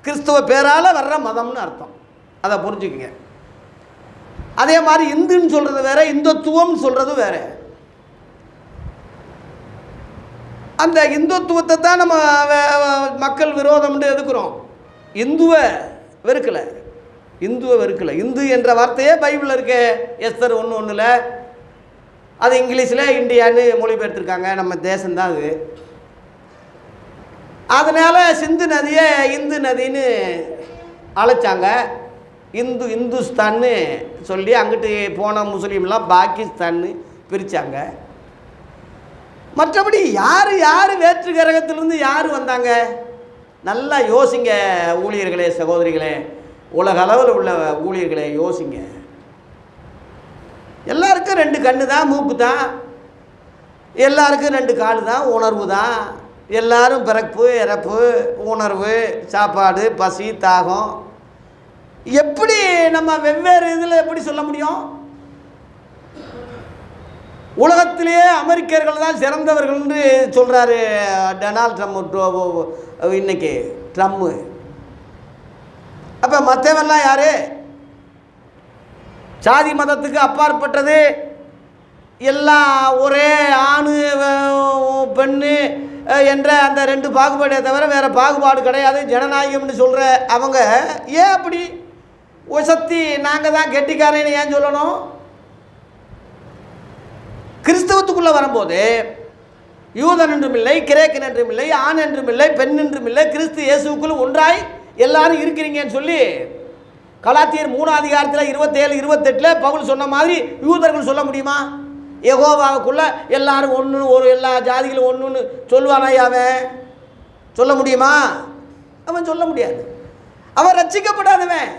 கிறிஸ்துவ பேரால் வர்ற மதம்னு அர்த்தம். அதை புரிஞ்சுக்குங்க. அதே மாதிரி இந்துன்னு சொல்கிறது வேறு, இந்துத்துவம்னு சொல்கிறது வேறு. அந்த இந்துத்துவத்தை தான் நம்ம மக்கள் விரோதம்னு எதுக்குறோம். இந்துவை வெறுக்கலை, இந்து என்ற வார்த்தையே பைபிளில் இருக்க எஸ்தர் 1:1 அது இங்கிலீஷில் இந்தியான்னு மொழிபெயர்த்துருக்காங்க. நம்ம தேசம்தான் அது. அதனால் சிந்து நதியை இந்து நதின்னு அழைச்சாங்க. இந்துஸ்தான்னு சொல்லி அங்கிட்டு போன முஸ்லீம்லாம் பாகிஸ்தான்னு பிரித்தாங்க. மற்றபடி யார் வேற்று கிரகத்திலிருந்து யார் வந்தாங்க? நல்லா யோசிங்க ஊழியர்களே, சகோதரிகளே, உலக அளவில் உள்ள ஊழியர்களே, யோசிங்க. எல்லாருக்கும் 2 கண்ணு தான், மூக்கு தான், எல்லாருக்கும் 2 கால் தான், உணர்வு தான். எல்லாரும் பிறப்பு, இறப்பு, உணர்வு, சாப்பாடு, பசி, தாகம். எப்படி நம்ம வெவ்வேறு இதில் எப்படி சொல்ல முடியும்? உலகத்திலேயே அமெரிக்கர்கள் தான் சிறந்தவர்கள்னு சொல்கிறாரு டொனால்ட் ட்ரம்ப் இன்னைக்கு ட்ரம்ப்பு. அப்போ மற்றவெல்லாம் யார்? சாதி மதத்துக்கு அப்பாற்பட்டது, எல்லாம் ஒரே ஆணு பெண்ணு என்ற அந்த 2 பாகுபாடே தவிர வேறு பாகுபாடு கிடையாது, ஜனநாயகம்னு சொல்கிற அவங்க ஏன் அப்படி உசத்தி நாங்கள் தான் கெட்டிக்காரன்னு ஏன் சொல்லணும்? கிறிஸ்தவத்துக்குள்ளே வரும்போது யூதன் என்றும் இல்லை, கிரேக்கன் என்றும் இல்லை, ஆண் என்றும் இல்லை, பெண் என்றும் இல்லை, கிறிஸ்து இயேசுக்குள் ஒன்றாய் எல்லாரும் இருக்கிறீங்கன்னு சொல்லி கலாத்தியர் 3:27 27-28 பவுல் சொன்ன மாதிரி யூதர்கள் சொல்ல முடியுமா? யெகோவாவுக்குள்ள எல்லாரும் ஒன்று, எல்லா ஜாதிகளும் ஒன்றுன்னு சொல்லுவானா? அவன் சொல்ல முடியுமா? அவன் சொல்ல முடியாது. அவன் ரட்சிக்கப்படாதவன்.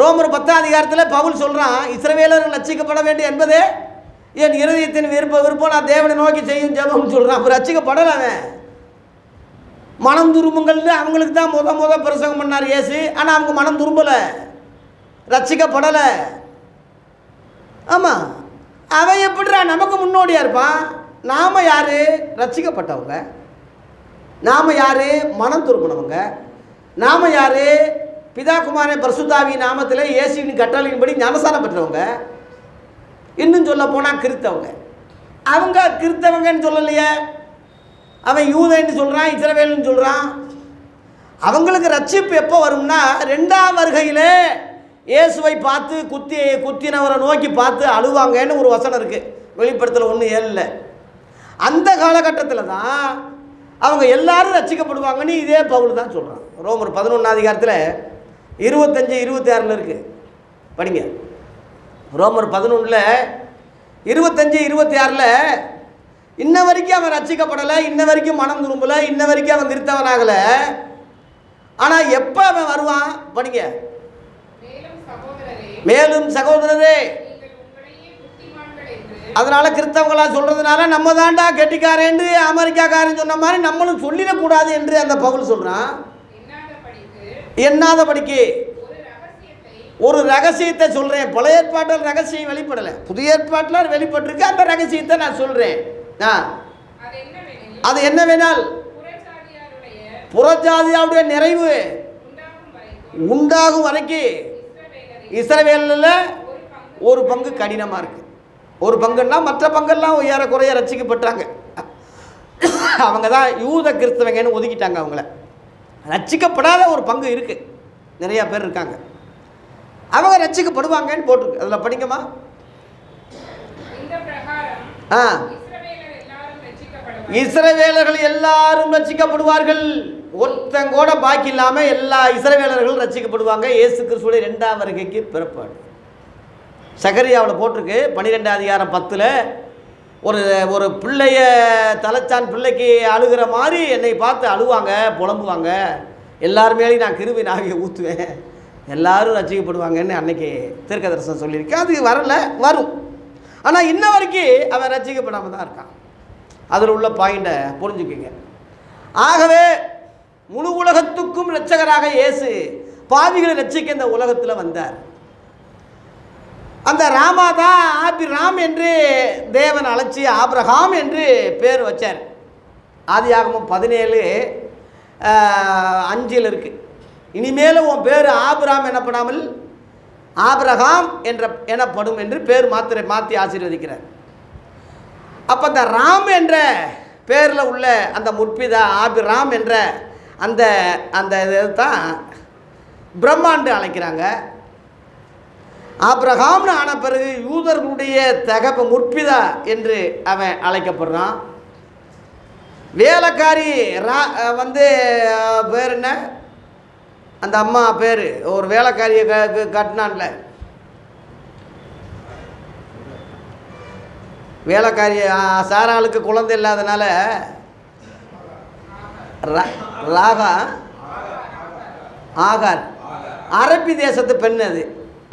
ரோமர் 10 பவுல் சொல்கிறான், இஸ்ரவேலர்கள் ரட்சிக்கப்பட வேண்டும் என்பதே என் இருதயத்தின் விருப்பம், நான் தேவனை நோக்கி செய்யும் ஜெபம்னு சொல்கிறான். அப்போ ரட்சிக்கப்படலை. மனம் துரும்புங்கள்னு அவங்களுக்கு தான் முத பிரசங்கம் பண்ணார் இயேசு. ஆனால் அவங்க மனம் துரும்பலை, ரட்சிக்கப்படலை. ஆமாம், அவன் எப்படிடா நமக்கு முன்னோடியாக இருப்பான்? நாம் யார்? ரட்சிக்கப்பட்டவங்க. நாம் யார்? மனம் துரும்பினவங்க. நாம் யார்? பிதா குமாரன் பரிசுத்தாவி நாமத்தில் இயேசுவின் கட்டளையின்படி ஞானஸ்நானம் பெற்றவங்க. இன்னும் சொல்ல போனால் கிறிஸ்தவங்க. அவங்க கிறிஸ்தவங்கன்னு சொல்லலையே, அவன் யூதன்னு சொல்கிறான், இஸ்ரவேல்னு சொல்கிறான். அவங்களுக்கு ரட்சிப்பு எப்போ வரும்னா 2ஆம் வருகையில் இயேசுவை பார்த்து குத்தினவரை நோக்கி பார்த்து அழுவாங்கன்னு ஒரு வசனம் இருக்குது வெளிப்படுத்தல் 1:7. அந்த காலகட்டத்தில் தான் அவங்க எல்லாரும் ரட்சிக்கப்படுவாங்கன்னு இதே பவுல் தான் சொல்கிறான். ரோமர் 11 25-26 இருக்குது, படிங்க. ரோமர் 11-25-26 இன்ன வரைக்கும் அவன் ரட்சிக்கப்படலை, இன்ன வரைக்கும் மனம் திரும்பலை, இன்ன வரைக்கும் அவன் கிறிஸ்தவனாகலை. ஆனால் எப்போ அவன் வருவான்? படிங்க. மேலும் சகோதரரே, அதனால் கிறிஸ்தவங்களாக சொல்கிறதுனால நம்ம தாண்டா கெட்டிக்காரேன்னு அமெரிக்காக்காரன் சொன்ன மாதிரி நம்மளும் சொல்லிடக்கூடாது என்று அந்த பவுல் சொல்கிறான். எண்ணாதபடிக்கு ஒரு ரகசியத்தை சொல்கிறேன். பழைய ஏற்பாட்டில் ரகசியம் வெளிப்படலை, புதிய ஏற்பாட்டில் வெளிப்பட்டிருக்கு. அந்த ரகசியத்தை நான் சொல்கிறேன். அது என்ன வேணால் புறஜாதியாருடைய நிறைவு உண்டாகும் வரைக்கும் இஸ்ரவேலில் ஒரு பங்கு கடினமாக இருக்குது. ஒரு பங்குன்னா மற்ற பங்கெல்லாம் ஏறக்குறைய ரட்சிக்கப்பட்டாங்க. அவங்க தான் யூத கிறிஸ்தவங்கன்னு ஒதுக்கிட்டாங்க. அவங்கள ரட்சிக்கப்படாத ஒரு பங்கு இருக்குது, நிறையா பேர் இருக்காங்க. அவங்க ரட்சிக்கப்படுவாங்கன்னு போட்டிருக்கு. அதில் படிங்கம்மா. இஸ்ரவேலர்கள் எல்லாரும் ரட்சிக்கப்படுவார்கள். ஒருத்தங்கூட பாக்கி இல்லாமல் எல்லா இஸ்ரவேலர்களும் ரட்சிக்கப்படுவாங்க இயேசு கிறிஸ்துவுடைய 2ஆம் வருகைக்கு பிறப்பாடு. சகரியாவில் போட்டிருக்கு 12:10 ஒரு பிள்ளைய தலைச்சான் பிள்ளைக்கு அழுகிற மாதிரி என்னை பார்த்து அழுவாங்க, புலம்புவாங்க. எல்லாருமேலையும் நான் கிருபை ஆவியை ஊற்றுவேன், எல்லாரும் ரட்சிக்கப்படுவாங்கன்னு அன்னைக்கு தீர்க்க தரிசனம் சொல்லியிருக்கேன். அது வரல, வரும். ஆனால் இன்ன வரைக்கும் அவன் ரட்சிக்கப்படாமல் தான் இருக்கான். அதில் உள்ள பாயிண்டை புரிஞ்சுக்குங்க. ஆகவே முழு உலகத்துக்கும் இரட்சகராக இயேசு பாவிகளை ரட்சிக்க இந்த உலகத்தில் வந்தார். அந்த ராமா தான் ஆபிராம் என்று தேவன் அழைச்சி ஆபிரகாம் என்று பேர் வச்சார். ஆதியாகமம் 17:5 இருக்குது. இனிமேல் உன் பேர் ஆபிராம் எனப்படாமல் ஆபிரகாம் எனப்படும் என்று பேர் மாற்றி ஆசீர்வதிக்கிறார். அப்போ அந்த ராம் என்ற பேரில் உள்ள அந்த முற்பிதா ஆபிராம் என்ற அந்த அந்த இதை தான் பிரம்மாண்டு அழைக்கிறாங்க. ஆபிரகாம்னு ஆன பிறகு யூதர்களுடைய முற்பிதா என்று அவன் அழைக்கப்படுறான். வேலைக்காரி வந்து பேர் என்ன, அந்த அம்மா பேர் ஒரு வேலைக்காரியை கட்டினான்ல, வேலைக்காரி சாராளுக்கு குழந்தை இல்லாதனால ஆகார் அரபி தேசத்து பெண். அது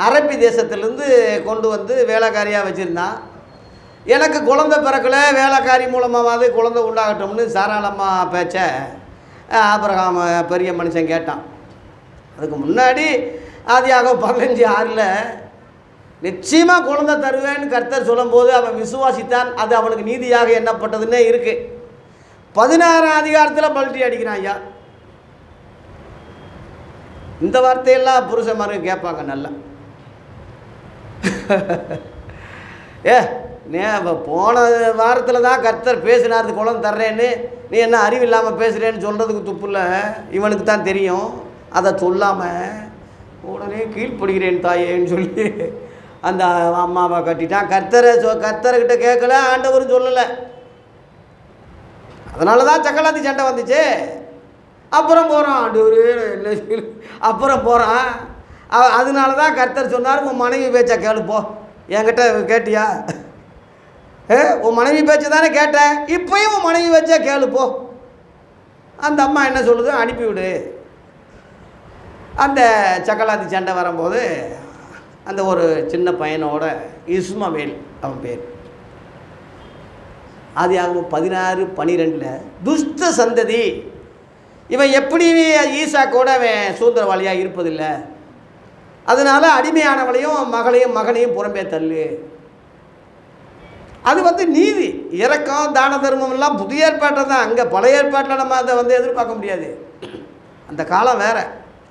அரபி தேசத்திலேருந்து கொண்டு வந்து வேலைக்காரியாக வச்சுருந்தான். எனக்கு குழந்தை பிறக்கலை, வேலைக்காரி மூலமாவது குழந்தை உண்டாகட்டும்னு சாராளம்மா பேச்ச ஆபிரகாம் பெரிய மனுஷன் கேட்டான். அதுக்கு முன்னாடி ஆதியாகமம் 15:6 நிச்சயமாக குழந்தை தருவேன்னு கர்த்தர் சொல்லும்போது அவன் விசுவாசித்தான். அது அவனுக்கு நீதியாக எண்ணப்பட்டதுன்னே இருக்குது. 16ஆம் அதிகாரத்தில் பல்ட்டி அடிக்கிறான். ஐயா, இந்த வார்த்தையெல்லாம் புருஷன்மாருக்கு கேட்பாங்க நல்லா. போன வாரத்தில் தான் கர்த்தர் பேசினார் குழந்தை தர்றேன்னு, நீ என்ன அறிவு இல்லாமல் பேசுகிறேன்னு சொல்கிறதுக்கு துப்புல இவனுக்கு தான் தெரியும். அதை சொல்லாமல் உடனே கீழ்ப்படுகிறேன் தாயேன்னு சொல்லி அந்த அம்மாவை கட்டிட்டான். கர்த்தர்கிட்ட கேட்கல, ஆண்டவரும் சொல்லலை. அதனால தான் சக்கலாத்தி சண்டை வந்துச்சு. அப்புறம் போகிறான் ஆண்டவர் என்ன சொல்லி அப்புறம் போகிறான். அதனால தான் கர்த்தர் சொன்னார், உன் மனைவி பேச்சை கேளுப்போ. என்கிட்ட கேட்டியா? உன் மனைவி பேச்சு தானே கேட்டேன், இப்போயும் உன் மனைவி பேச்சா கேளுப்போ. அந்த அம்மா என்ன சொல்லுது, அனுப்பிவிடு. அந்த சக்கலாத்தி சண்டை வரும்போது அந்த ஒரு சின்ன பையனோட இஸ்மவேல் அவன் பேர். ஆதியாகமம் 16:12 துஷ்ட சந்ததி, இவன் எப்படி ஈசாக்கோட அவன் சுதந்திரவாளியாக இருப்பதில்லை, அதனால் அடிமையானவளையும் மகனையும் புறம்பே தள்ளு. அது வந்து நீதி, இரக்கம், தான தர்மம் எல்லாம் புதிய ஏற்பாட்டில் தான். அங்கே பழைய ஏற்பாட்டில் நம்ம அதை வந்து எதிர்பார்க்க முடியாது. அந்த காலம் வேறு.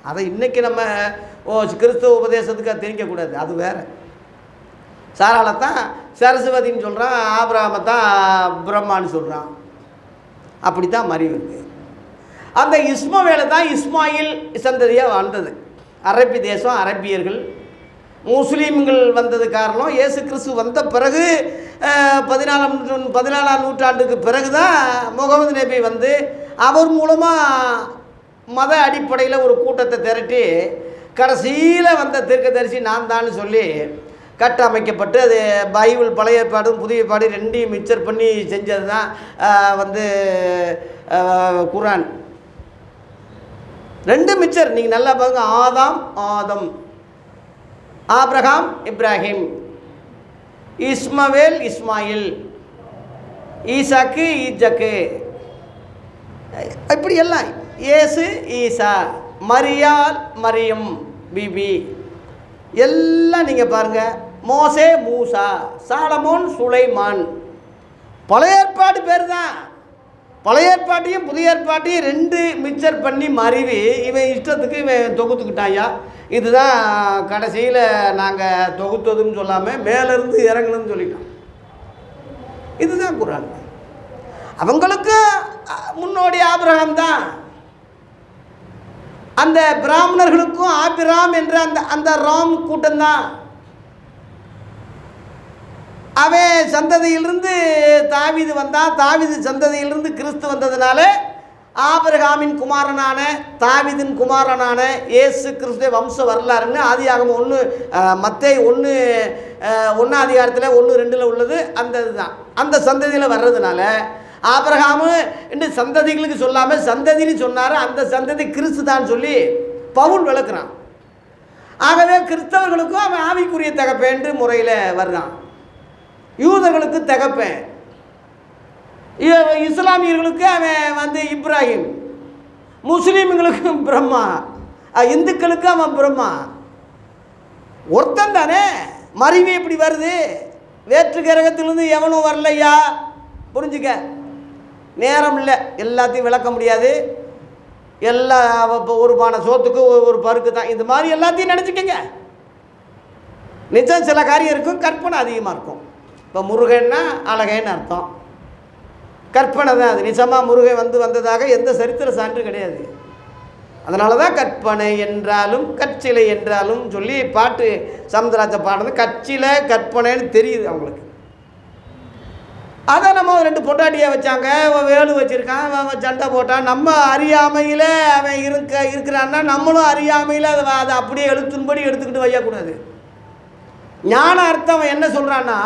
அதை இன்றைக்கி நம்ம கிறிஸ்தவ உபதேசத்துக்கு அது திணிக்கக்கூடாது, அது வேறு. சாராளத்தான் சரஸ்வதின்னு சொல்கிறான், ஆபிரகாமத்தான் பிரம்மான்னு சொல்கிறான். அப்படி தான் மறிவு இருக்குது. அந்த இஸ்மவேலை தான் இஸ்மாயில் சந்ததியாக வாழ்ந்தது. அரபி தேசம், அரபியர்கள், முஸ்லீம்கள் வந்தது காரணம். இயேசு கிறிஸ்து வந்த பிறகு 14ஆம் நூற்றாண்டுக்கு பிறகு தான் முகமது நபி வந்து அவர் மூலமாக மத அடிப்படையில் ஒரு கூட்டத்தை திரட்டி கடைசியில் வந்த தீர்க்கதரிசி நான் தான் சொல்லி கட்டமைக்கப்பட்டு, அது பைபிள் பழைய ஏற்பாடும் புதிய ஏற்பாடு ரெண்டையும் மிக்சர் பண்ணி செஞ்சது தான் வந்து குர்ஆன். ரெண்டு மிக்சர். நீங்கள் நல்லா பாருங்க, ஆதம், ஆபிரகாம், இப்ராஹிம், இஸ்மவேல், இஸ்மாயில், ஈசாக்கு, ஈஜக்கு, இப்படி எல்லாம். இயேசு, ஈசா, மரியாள், மரியம் பிபி, எல்லாம் நீங்கள் பாருங்கள். மோசே, மூசா, சாலமோன், சுலைமான். பழைய ஏற்பாடு பேர் தான். பழைய ஏற்பாட்டையும் புதிய ஏற்பாட்டையும் ரெண்டு மிக்சர் பண்ணி மறிவி இவன் இஷ்டத்துக்கு இவன் தொகுத்துக்கிட்டாயா. இதுதான் கடைசியில் நாங்கள் தொகுத்ததுன்னு சொல்லாமல் மேலேருந்து இறங்கணும்னு சொல்லிட்டோம். இதுதான் குர்ஆன். அவங்களுக்கு முன்னோடி ஆபிரகாம் தான். அந்த பிராமணர்களுக்கும் ஆபிராம் என்ற அந்த ராம் கூட்டம்தான். அவன் சந்ததியிலிருந்து தாவீது வந்தான். தாவீது சந்ததியிலிருந்து கிறிஸ்து வந்ததுனால ஆபிரகாமின் குமாரனான தாவீதின் குமாரனான இயேசு கிறிஸ்துவ வம்ச வரலாறுன்னு ஆதியாகமம் 1 மத்தேயு 1 அதிகாரத்தில் 1:2 உள்ளது. அந்த இதுதான் அந்த சந்ததியில் வர்றதுனால ஆபிரகாமு என்று சந்ததிகளுக்கு சொல்லாமல் சந்ததின்னு சொன்னார். அந்த சந்ததி கிறிஸ்து தான் சொல்லி பவுல் விளக்குறான். ஆகவே கிறிஸ்தவர்களுக்கும் அவன் ஆவிக்குரிய தகப்பேன் முறையில் வருதான். யூதர்களுக்கு தகப்பேன். இஸ்லாமியர்களுக்கு அவன் வந்து இப்ராஹிம், முஸ்லீம்களுக்கு பிரம்மா, இந்துக்களுக்கு அவன் பிரம்மா. ஒருத்தன் தானே. மறைவு எப்படி வருது? வேற்று கிரகத்திலிருந்து எவனும் வரலையா? புரிஞ்சுக்க, நேரம் இல்லை, எல்லாத்தையும் விளக்க முடியாது. எல்லா இப்போ ஒரு பானை சோத்துக்கு ஒரு பருக்கு தான். இந்த மாதிரி எல்லாத்தையும் நினச்சிக்கங்க. நிச்சயம் சில காரியம் இருக்கும், கற்பனை அதிகமாக இருக்கும். இப்போ முருகன்னா அழகேன்னு அர்த்தம், கற்பனை தான் அது. நிஜமாக முருகன் வந்ததாக எந்த சரித்திர சான்று கிடையாது. அதனால தான் கற்பனை என்றாலும் கற்சிலை என்றாலும் சொல்லி பாட்டு சமுத்திராஜ பாடுறது. கற்சிலை கற்பனைன்னு தெரியுது அவங்களுக்கு. அதை நம்ம 2 பொண்டாட்டியாக வச்சாங்க, வேலு வச்சுருக்கான், அவன் சண்டை போட்டான். நம்ம அறியாமையில் அவன் இருக்கிறான்னா நம்மளும் அறியாமையில் அதை அப்படியே எழுத்துன்படி எடுத்துக்கிட்டு வையக்கூடாது. ஞான அர்த்தம் அவன் என்ன சொல்கிறான்னா,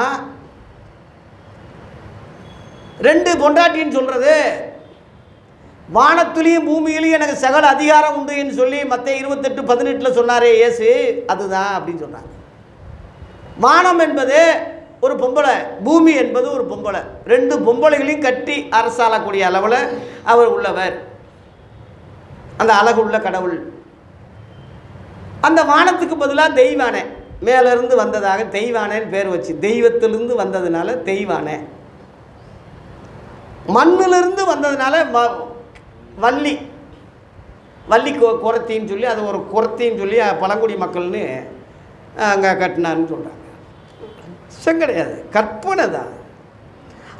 2 பொண்டாட்டின்னு சொல்கிறது வானத்துலேயும் பூமியிலையும் எனக்கு சகல அதிகாரம் உண்டுன்னு சொல்லி மத்தேயு 28:18 சொன்னாரே இயேசு, அதுதான் அப்படின்னு சொன்னாங்க. வானம் என்பது ஒரு பொம்பளை, பூமி என்பது ஒரு பொம்பளை. 2 பொம்பளைகளையும் கட்டி அரசாளக்கூடிய அளவில் அவர் உள்ளவர், அந்த அழகு உள்ள கடவுள். அந்த வானத்துக்கு பதிலாக தெய்வானே, மேலிருந்து வந்ததாக தெய்வானேன்னு பேர் வச்சு, தெய்வத்திலிருந்து வந்ததுனால தெய்வானே. மண்ணிலிருந்து வந்ததுனால வள்ளி, வள்ளி குரத்தின்னு சொல்லி, அது ஒரு குரத்தின்னு சொல்லி பழங்குடி மக்கள்னு அங்கே கட்டினான்னு சொல்கிறாங்க. கிடையாது, கற்பனை தான்.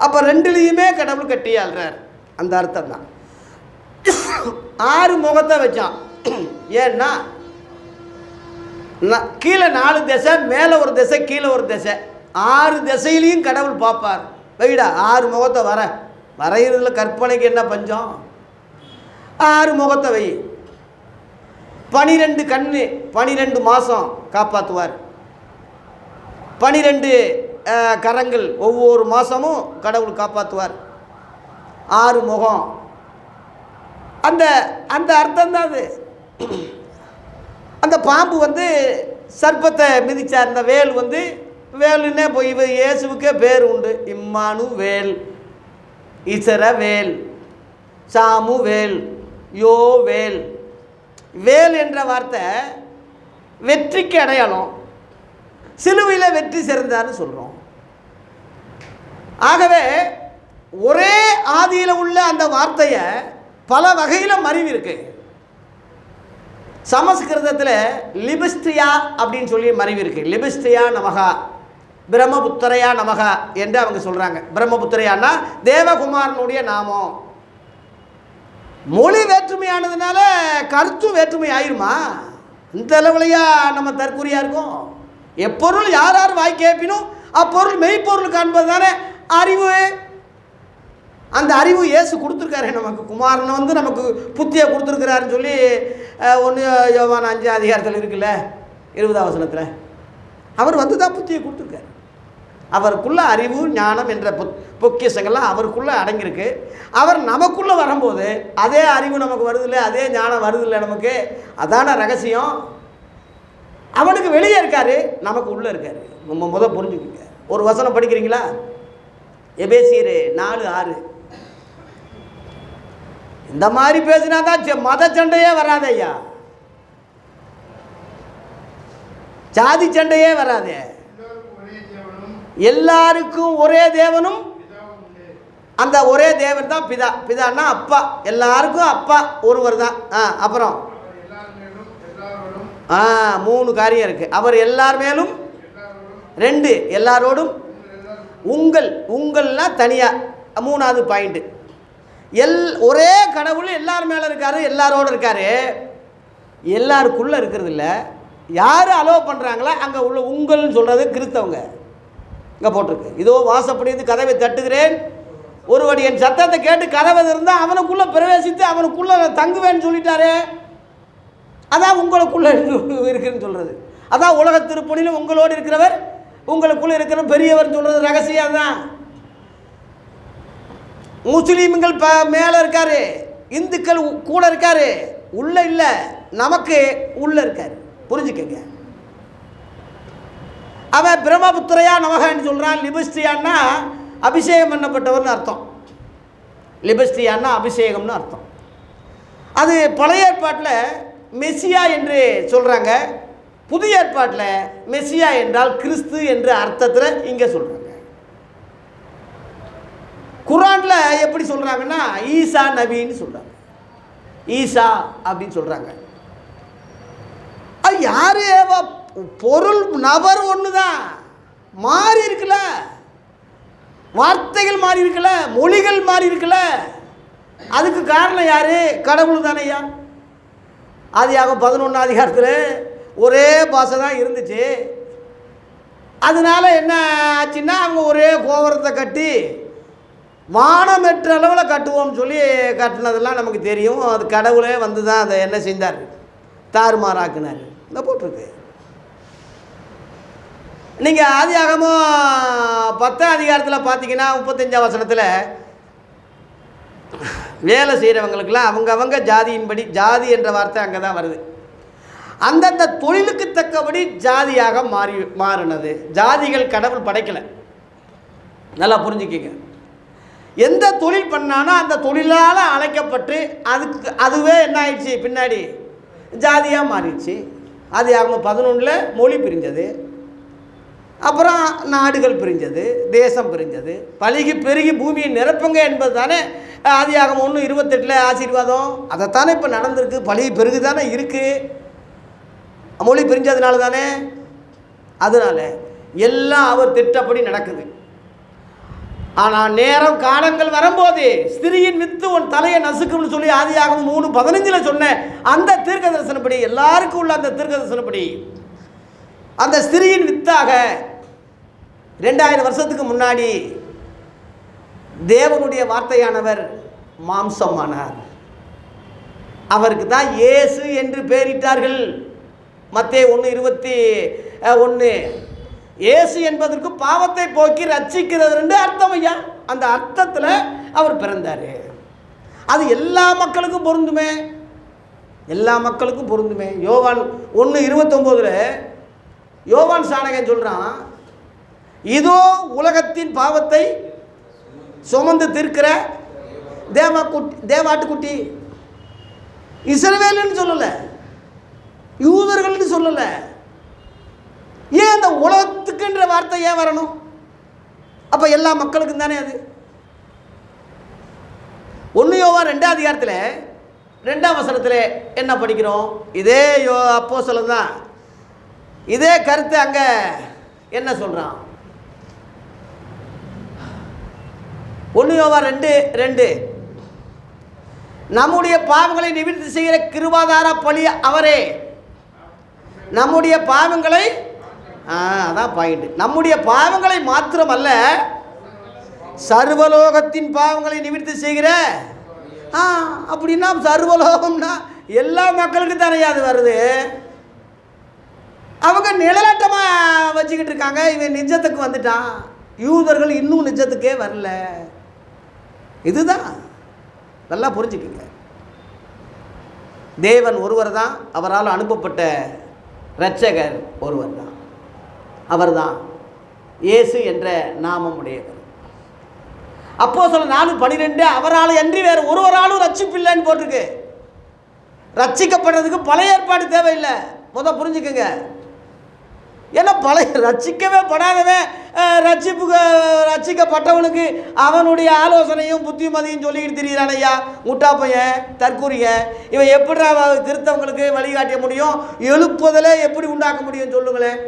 அப்போ 2லேயுமே கடவுள் கட்டியாள்றார், அந்த அர்த்தம் தான். 6 முகத்தை வச்சான். ஏன்னா கீழே 4 திசை, மேலே ஒரு திசை, கீழே ஒரு திசை, 6 திசையிலையும் கடவுள் பார்ப்பார். வைடா 6 முகத்தை வரைகிறதுல கற்பனைக்கு என்ன பஞ்சம்? 6 முகத்தை வை. 12 கண்ணு, 12 மாதம் காப்பாற்றுவார். 12 கரங்கள், ஒவ்வொரு மாதமும் கடவுள் காப்பாற்றுவார். 6 முகம், அந்த அந்த அர்த்தம் தான் அது. அந்த பாம்பு வந்து சர்ப்பத்தை மிதிச்சார். இந்த வேல் வந்து வேலுன்னே போய் இயேசுவுக்கே பேர் உண்டு. இம்மானு வேல், ஈசர வேல், சாமு வேல், யோ வேல். வேல் என்ற வார்த்தை வெற்றிக்கு அடையாளம். சிலுவையில் வெற்றி சிறந்தான்னு சொல்கிறோம். ஆகவே ஒரே ஆதியில் உள்ள அந்த வார்த்தையை பல வகையில் மறைவு இருக்கு. சமஸ்கிருதத்தில் லிபிஸ்ட்ரியா அப்படின்னு சொல்லி மறைவு இருக்கு. லிபிஸ்ட்ரியா நமகா, பிரம்மபுத்திரையா நமகா என்று அவங்க சொல்கிறாங்க. பிரம்மபுத்திரையானா தேவகுமாரனுடைய நாமம். மொழி வேற்றுமையானதுனால கருத்து வேற்றுமை ஆயிருமா? இந்த அளவுலையா நம்ம தற்கொலையாக இருக்கும்? எப்பொருள் யார் யார் வாய் கேட்பினும் அப்பொருள் மெய்ப்பொருள் காண்பது தானே அறிவு. அந்த அறிவு இயேசு கொடுத்துருக்காரு நமக்கு. குமாரனை வந்து நமக்கு புத்தியை கொடுத்துருக்கிறாருன்னு சொல்லி 1 யோவான் 5 அதிகாரத்தில் இருக்குல்ல, 20ஆம் வசனத்தில் அவர் வந்து தான் புத்தியை கொடுத்துருக்காரு. அவருக்குள்ள அறிவு ஞானம் என்ற பொக்கிஷங்கள்லாம் அவருக்குள்ளே அடங்கியிருக்கு. அவர் நமக்குள்ளே வரும்போது அதே அறிவு நமக்கு வருதில்லை, அதே ஞானம் வருதில்லை நமக்கு. அதான ரகசியம். அவனுக்கு வெளியே இருக்காரு, நமக்கு உள்ளே இருக்காரு. நம்ம முதல் புரிஞ்சுக்குங்க. ஒரு வசனம் படிக்கிறீங்களா? எபேசியர் 4:6. இந்த மாதிரி பேசினா தான் மத சண்டையே வராது ஐயா, ஜாதி சண்டையே வராது. எல்லாருக்கும் ஒரே தேவனும், அந்த ஒரே தேவன் தான் பிதா. பிதான்னா அப்பா, எல்லாருக்கும் அப்பா ஒருவர் தான். அப்புறம் 3 காரியம் இருக்கு. அவர் எல்லார் மேலும், 2 எல்லாரோடும், உங்கள்னா தனியாக, 3வது பாயிண்ட். ஒரே கடவுள் எல்லார் மேலே இருக்காரு, எல்லாரோடு இருக்காரு. எல்லாருக்குள்ளே இருக்கிறது இல்லை. யார் அலோவ் பண்ணுறாங்களா அங்கே உள்ள உங்கள்னு சொல்கிறது கிறிஸ்தவங்க. இங்கே போட்டிருக்கு, இதோ வாசப்படிந்து கதவை தட்டுகிறேன், ஒருவடி என் சத்தத்தை கேட்டு கதவை இருந்தால் அவனுக்குள்ளே பிரவேசித்து அவனுக்குள்ளே தங்குவேன்னு சொல்லிட்டாரு. அதான் உங்களுக்குள்ளே இருக்குன்னு சொல்கிறது. அதான் உலக திருப்பணியில் உங்களோடு இருக்கிறவர் உங்களுக்குள்ளே இருக்கிற பெரியவர் சொல்கிறது ரகசியம் தான். முஸ்லீம்கள் மேலே இருக்காரு, இந்துக்கள் கூட இருக்காரு, உள்ள இல்லை, நமக்கு உள்ள இருக்காரு. புரிஞ்சுக்கங்க. அவன் பிரம்மபுத்திரையா நமகன்னு சொல்கிறான். லிபிஸ்ட்ரியான்னா அபிஷேகம் பண்ணப்பட்டவர்னு அர்த்தம். லிபஸ்டியான்னா அபிஷேகம்னு அர்த்தம். அது பழைய ஏற்பாட்டில் மெசியா என்று சொல்கிறாங்க, புதிய ஏற்பாட்டில் மெசியா என்றால் கிறிஸ்து என்ற அர்த்தத்தில் இங்கே சொல்கிறாங்க. குர்ஆனில் எப்படி சொல்கிறாங்கன்னா ஈசா நபின்னு சொல்கிறாங்க, ஈசா அப்படின்னு சொல்கிறாங்க. அது யாரு? பொருள் நபர் ஒன்று தான், மாறி இருக்குல்ல, வார்த்தைகள் மாறி இருக்குல்ல, மொழிகள் மாறி இருக்குல்ல. அதுக்கு காரணம் யாரு? கடவுள் தானையா. ஆதியாகமம் 11ஆம் அதிகாரத்தில் ஒரே பாஷை தான் இருந்துச்சு. அதனால என்ன ஆச்சுன்னா அவங்க ஒரே கோபுரத்தை கட்டி வானம் என்ற அளவில் கட்டுவோம்னு சொல்லி கட்டினதெல்லாம் நமக்கு தெரியும். அது கடவுளே வந்து தான் அதை என்ன செஞ்சார்? தாறுமாறாக்குனார். இந்த போட்டிருக்கு. நீங்கள் ஆதியாகமம் 10ஆம் அதிகாரத்தில் பார்த்தீங்கன்னா 35ஆம் வசனத்தில் வேலை செய்கிறவங்களுக்கெல்லாம் அவங்க ஜாதியின்படி, ஜாதி என்ற வார்த்தை அங்கே தான் வருது, அந்தந்த தொழிலுக்கு தக்கபடி ஜாதியாக மாறினது. ஜாதிகள் கடவுள் படைக்கலை, நல்லா புரிஞ்சுக்கிங்க. எந்த தொழில் பண்ணானோ அந்த தொழிலால் அழைக்கப்பட்டு அதுவே என்ன ஆயிடுச்சு, பின்னாடி ஜாதியாக மாறிடுச்சு. ஆதியாகமம் 11 மொழி பிரிஞ்சது, அப்புறம் நாடுகள் பிரிஞ்சது, தேசம் பிரிஞ்சது. பலுகி பெருகி பூமியை நிரப்புங்க என்பது தானே ஆதியாகமம் 1:28 ஆசீர்வாதம். அதைத்தானே இப்போ நடந்திருக்கு. பலுகி பெருகு தானே இருக்குது, மொழி பிரிஞ்சதுனால தானே. அதனால எல்லாம் அவர் திட்டப்படி நடக்குது. ஆனால் நேரம் காலங்கள் வரும்போது ஸ்திரியின் வித்து உன் தலையை நசுக்கும்னு சொல்லி ஆதியாகமம் 3:15 சொன்ன அந்த தீர்க்க தரிசனப்படி, எல்லாருக்கும் உள்ள அந்த தீர்க்க தரிசனப்படி அந்த ஸ்திரியின் வித்தாக 2000 வருஷத்துக்கு முன்னாடி தேவனுடைய வார்த்தையானவர் மாம்சமானார். அவருக்கு தான் இயேசு என்று பெயரிட்டார்கள். மத்தேயு 1:21. இயேசு என்பதற்கு பாவத்தை போக்கி ரட்சிக்கிறது என்று அர்த்தம் ஐயா. அந்த அர்த்தத்தில் அவர் பிறந்தார். அது எல்லா மக்களுக்கும் பொருந்துமே, எல்லா மக்களுக்கும் பொருந்துமே. யோவான் 1:29 யோவான் சாணகன் சொல்கிறான், இதோ உலகத்தின் பாவத்தை சுமந்து தீர்க்கிற தேவாட்டுக்குட்டி. இஸ்ரவேல்னு சொல்லலை, யூதர்கள்னு சொல்லலை. ஏன் அந்த உலகத்துக்குன்ற வார்த்தை ஏன் வரணும்? அப்போ எல்லா மக்களுக்கும் தானே அது. 1 யோவான் 2ஆம் அதிகாரத்தில் 2ஆம் வசனத்தில் என்ன படிக்கிறோம்? இதே அப்போஸ்தலன் தான் இதே கருத்தை அங்கே என்ன சொல்கிறான்? 1 யோவான் 2:2 நம்முடைய பாவங்களை நிவர்த்தி செய்கிற கிருபாதார பலி அவரே. நம்முடைய பாவங்களை, அதான் பாயிண்ட், நம்முடைய பாவங்களை மாத்திரமல்ல சர்வலோகத்தின் பாவங்களை நிவர்த்தி செய்கிற. அப்படின்னா சர்வலோகம்னா எல்லா மக்களுக்கும் தானே அது வருது. அவங்க நிழலாட்டமாக வச்சுக்கிட்டு இருக்காங்க. இவன் நிஜத்துக்கு வந்துட்டான். யூதர்கள் இன்னும் நிஜத்துக்கே வரல. இதுதான் நல்லா புரிஞ்சுக்குங்க. தேவன் ஒருவர் தான், அவரால் அனுப்பப்பட்ட இரட்சகர் ஒருவர் தான், அவர் தான் இயேசு என்ற நாமம் உடையவர். அப்போஸ்தலர் 4:12 அவரால் அன்றி வேறு ஒருவராலும் ரட்சிப்பில்லைன்னு போட்டிருக்கு. ரட்சிக்கப்படுறதுக்கு பழைய ஏற்பாடு தேவையில்லை, புரிஞ்சுக்குங்க. ஏன்னா பழைய ரட்சிக்கவே படாதவன் ரட்சிக்கப்பட்டவனுக்கு அவனுடைய ஆலோசனையும் புத்திமதியும் சொல்லிக்கிட்டு திரியிறான் ஐயா. முட்டா பையன், தற்கூரிய. இவன் எப்படி திருத்தவங்களுக்கு வழிகாட்ட முடியும்? எழுப்புதலே எப்படி உண்டாக்க முடியும் சொல்லுங்களேன்.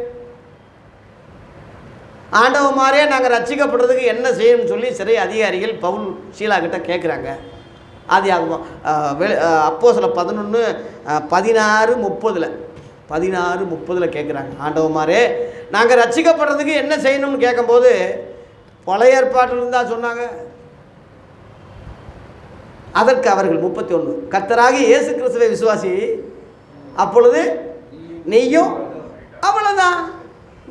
ஆண்டவன் மாதிரியே நாங்கள் ரட்சிக்கப்படுறதுக்கு என்ன செய்யணும்னு சொல்லி சிறை அதிகாரிகள் பவுல் ஷீலா கிட்ட கேட்குறாங்க. ஆதியாகமம் அப்போஸ்தலர் 11:16-30 கேட்குறாங்க. ஆண்டவமாரே நாங்கள் ரட்சிக்கப்படுறதுக்கு என்ன செய்யணும்னு கேட்கும்போது பழைய ஏற்பாட்டில் இருந்தால் சொன்னாங்க. அதற்கு அவர்கள் 31 கர்த்தராகிய இயேசு கிறிஸ்துவை விசுவாசி, அப்பொழுது நீயும். அவ்வளோதான்.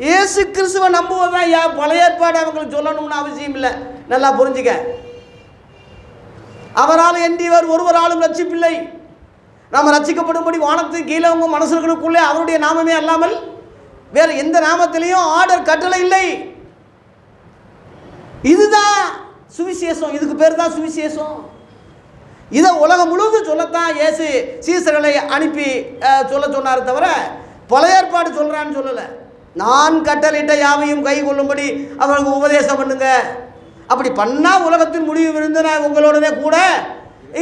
இயேசு கிறிஸ்துவை நம்புவதுதான். பழைய ஏற்பாடு அவங்களுக்கு சொல்லணும்னு அவசியம் இல்லை. நல்லா புரிஞ்சுக்க. அவரால் என்றிவர் ஒருவராலும் ரட்சிப்பில்லை. நாம் ரட்சிக்கப்படும்படி வானத்து கீழே உங்கள் மனசுகளுக்குள்ளே அவருடைய நாமமே அல்லாமல் வேறு எந்த நாமத்திலையும் ஆர்டர் கட்டளை இல்லை. இதுதான் சுவிசேஷம். இதுக்கு பேர் தான் சுவிசேஷம். இதை உலகம் முழுவதும் சொல்லத்தான் இயேசு சீசர்களை அனுப்பி சொல்ல சொன்னார் தவிர பழைய ஏற்பாடு சொல்கிறான்னு சொல்லலை. நான் கட்டளையிட்ட யாவையும் கை கொள்ளும்படி அவர்களுக்கு உபதேசம் பண்ணுங்க. அப்படி பண்ணால் உலகத்தின் முடிவு இருந்து நான் உங்களோடனே கூட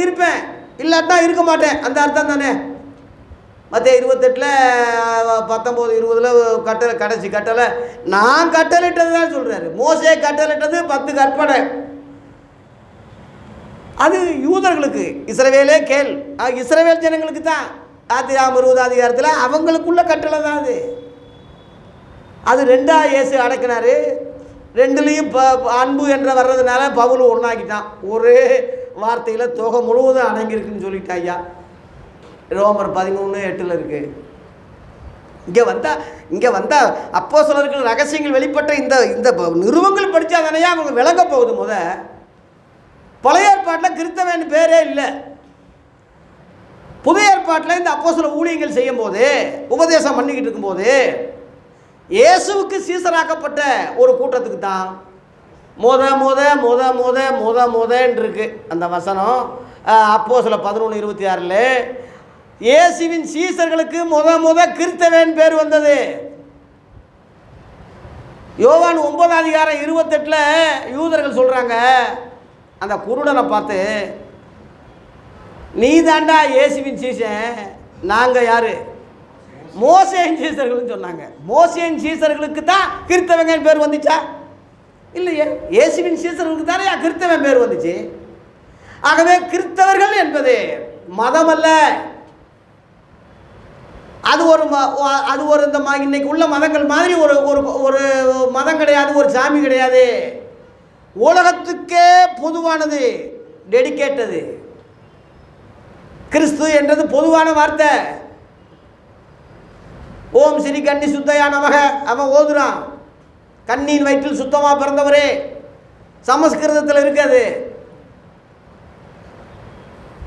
இருப்பேன், இல்லாட்டா இருக்க மாட்டேன். அந்த அர்த்தம் தானே. மத்திய 28 19 20 கட்டளை, கடைசி கட்டளை நான் கட்டளையிட்டது தான் சொல்கிறாரு. மோசே கட்டளையிட்டது 10 கற்பனை. அது யூதர்களுக்கு, இஸ்ரவேலே கேள், இஸ்ரவேல் ஜனங்களுக்கு தான். 20 அதிகாரத்தில் அவங்களுக்குள்ள கட்டளை தான் அது. அது 2 இயேசு அடக்கினார். 2லையும் அன்பு என்ற வர்றதுனால பவுல் ஒன்றாக்கிட்டான். ஒரே வார்த்தையில் தொகை முழுவதும் அடங்கியிருக்குன்னு சொல்லிட்டா ஐயா. ரோமர் 13:8 இருக்குது. இங்கே வந்தால் அப்போஸ்தலர்கள் ரகசியங்கள் வெளிப்பட்ட இந்த இந்த நிறுவங்கள் படித்தா தானே அவங்க விளங்க போகுது. பழைய ஏற்பாட்டில் கிறிஸ்தவன் பேரே இல்லை. புதிய ஏற்பாட்டில் இந்த அப்போஸ்தல ஊழியங்கள் செய்யும் போது, உபதேசம் பண்ணிக்கிட்டு இருக்கும்போது, இயேசுவுக்கு சீசராக்கப்பட்ட ஒரு கூட்டத்துக்கு தான் மொதன்னு இருக்கு அந்த வசனம். அப்போஸ்தல 11:26 இயேசுவின் சீசர்களுக்கு கிறிஸ்தவன் பேர் வந்தது. யோவான் 9 அதிகாரம் 28 யூதர்கள் சொல்கிறாங்க அந்த குருடனை பார்த்து, நீ தாண்டா இயேசுவின் சீசன், நாங்கள் யார் மோசேயின் சீசர்கள்னு சொன்னாங்க. மோசேயின் சீசர்களுக்கு தான் கிறிஸ்தவன் பேர் வந்துச்சா? இல்லையே, இயேசுவின் சீசர்களுக்கு தானே கிறிஸ்தவன் பேர் வந்துச்சு. ஆகவே கிறிஸ்தவர்கள் என்பது மதம் அல்ல. அது ஒரு இந்த இன்னைக்கு உள்ள மதங்கள் மாதிரி ஒரு ஒரு மதம் கிடையாது, ஒரு சாமி கிடையாது. உலகத்துக்கே பொதுவானது, டெடிகேட்டது. கிறிஸ்து என்றது பொதுவான வார்த்தை. ஓம் ஸ்ரீ கன்னி சுத்தையா நமக அவன் ஓதுறான். கண்ணியின் வயிற்றில் சுத்தமாக பிறந்தவரே சமஸ்கிருதத்தில் இருக்காது.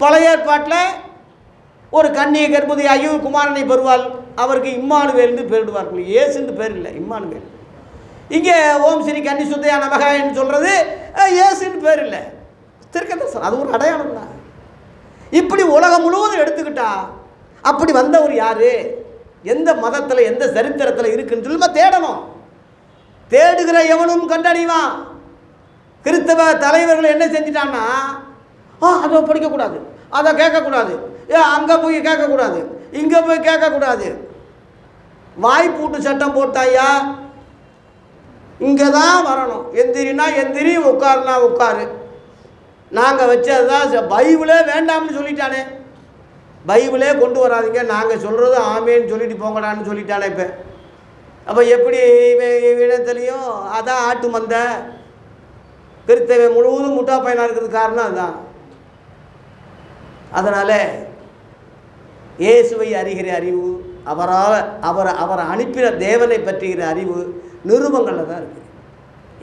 பழைய ஏற்பாட்டில் ஒரு கன்னியை கர்ப்பதி ஐயோ குமாரனை பெறுவாள், அவருக்கு இம்மானுவேல்னு பேரிடுவார்கள். இயேசுன்னு பேர் இல்லை, இம்மானுவேல். இங்கே ஓம் ஸ்ரீ கன்னி சுத்தையா நமகன்னு சொல்கிறது இயேசுன்னு பேர் இல்லை, திருக்கதர்சனம். அது ஒரு அடையாளம் தான். இப்படி உலகம் முழுவதும் எடுத்துக்கிட்டா அப்படி வந்தவர் யார், எந்த மதத்தில் எந்த சரித்திரத்தில் இருக்குன்னு சொல்லி தேடணும். தேடுகிற எவனும் கண்டறிவான். கிறிஸ்தவ தலைவர்கள் என்ன செஞ்சிட்டான்னா, அதை படிக்கக்கூடாது, அதை கேட்கக்கூடாது, அங்கே போய் கேட்கக்கூடாது, இங்கே போய் கேட்கக்கூடாது, வாய்ப்பூட்டு சட்டம் போட்டாயா, இங்கே தான் வரணும், எந்திரினா எந்திரி, உட்காருனா உட்காரு. நாங்கள் வச்சதுதான் பைபிளே வேண்டாம்னு சொல்லிட்டானே, பைபிளே கொண்டு வராதிங்க, நாங்கள் சொல்கிறது ஆமேன்னு சொல்லிட்டு போங்கடான்னு சொல்லிட்டானே. இப்போ அப்போ எப்படி இனத்துலேயும் அதான் ஆட்டு மந்த கிறிஸ்தவ முழுவதும் முட்டா பையனாக இருக்கிறது காரணம் அதுதான். அதனால் இயேசுவை அறிகிற அறிவு, அவரை அனுப்பின தேவனை பற்றுகிற அறிவு நிருபங்களில் தான் இருக்குது.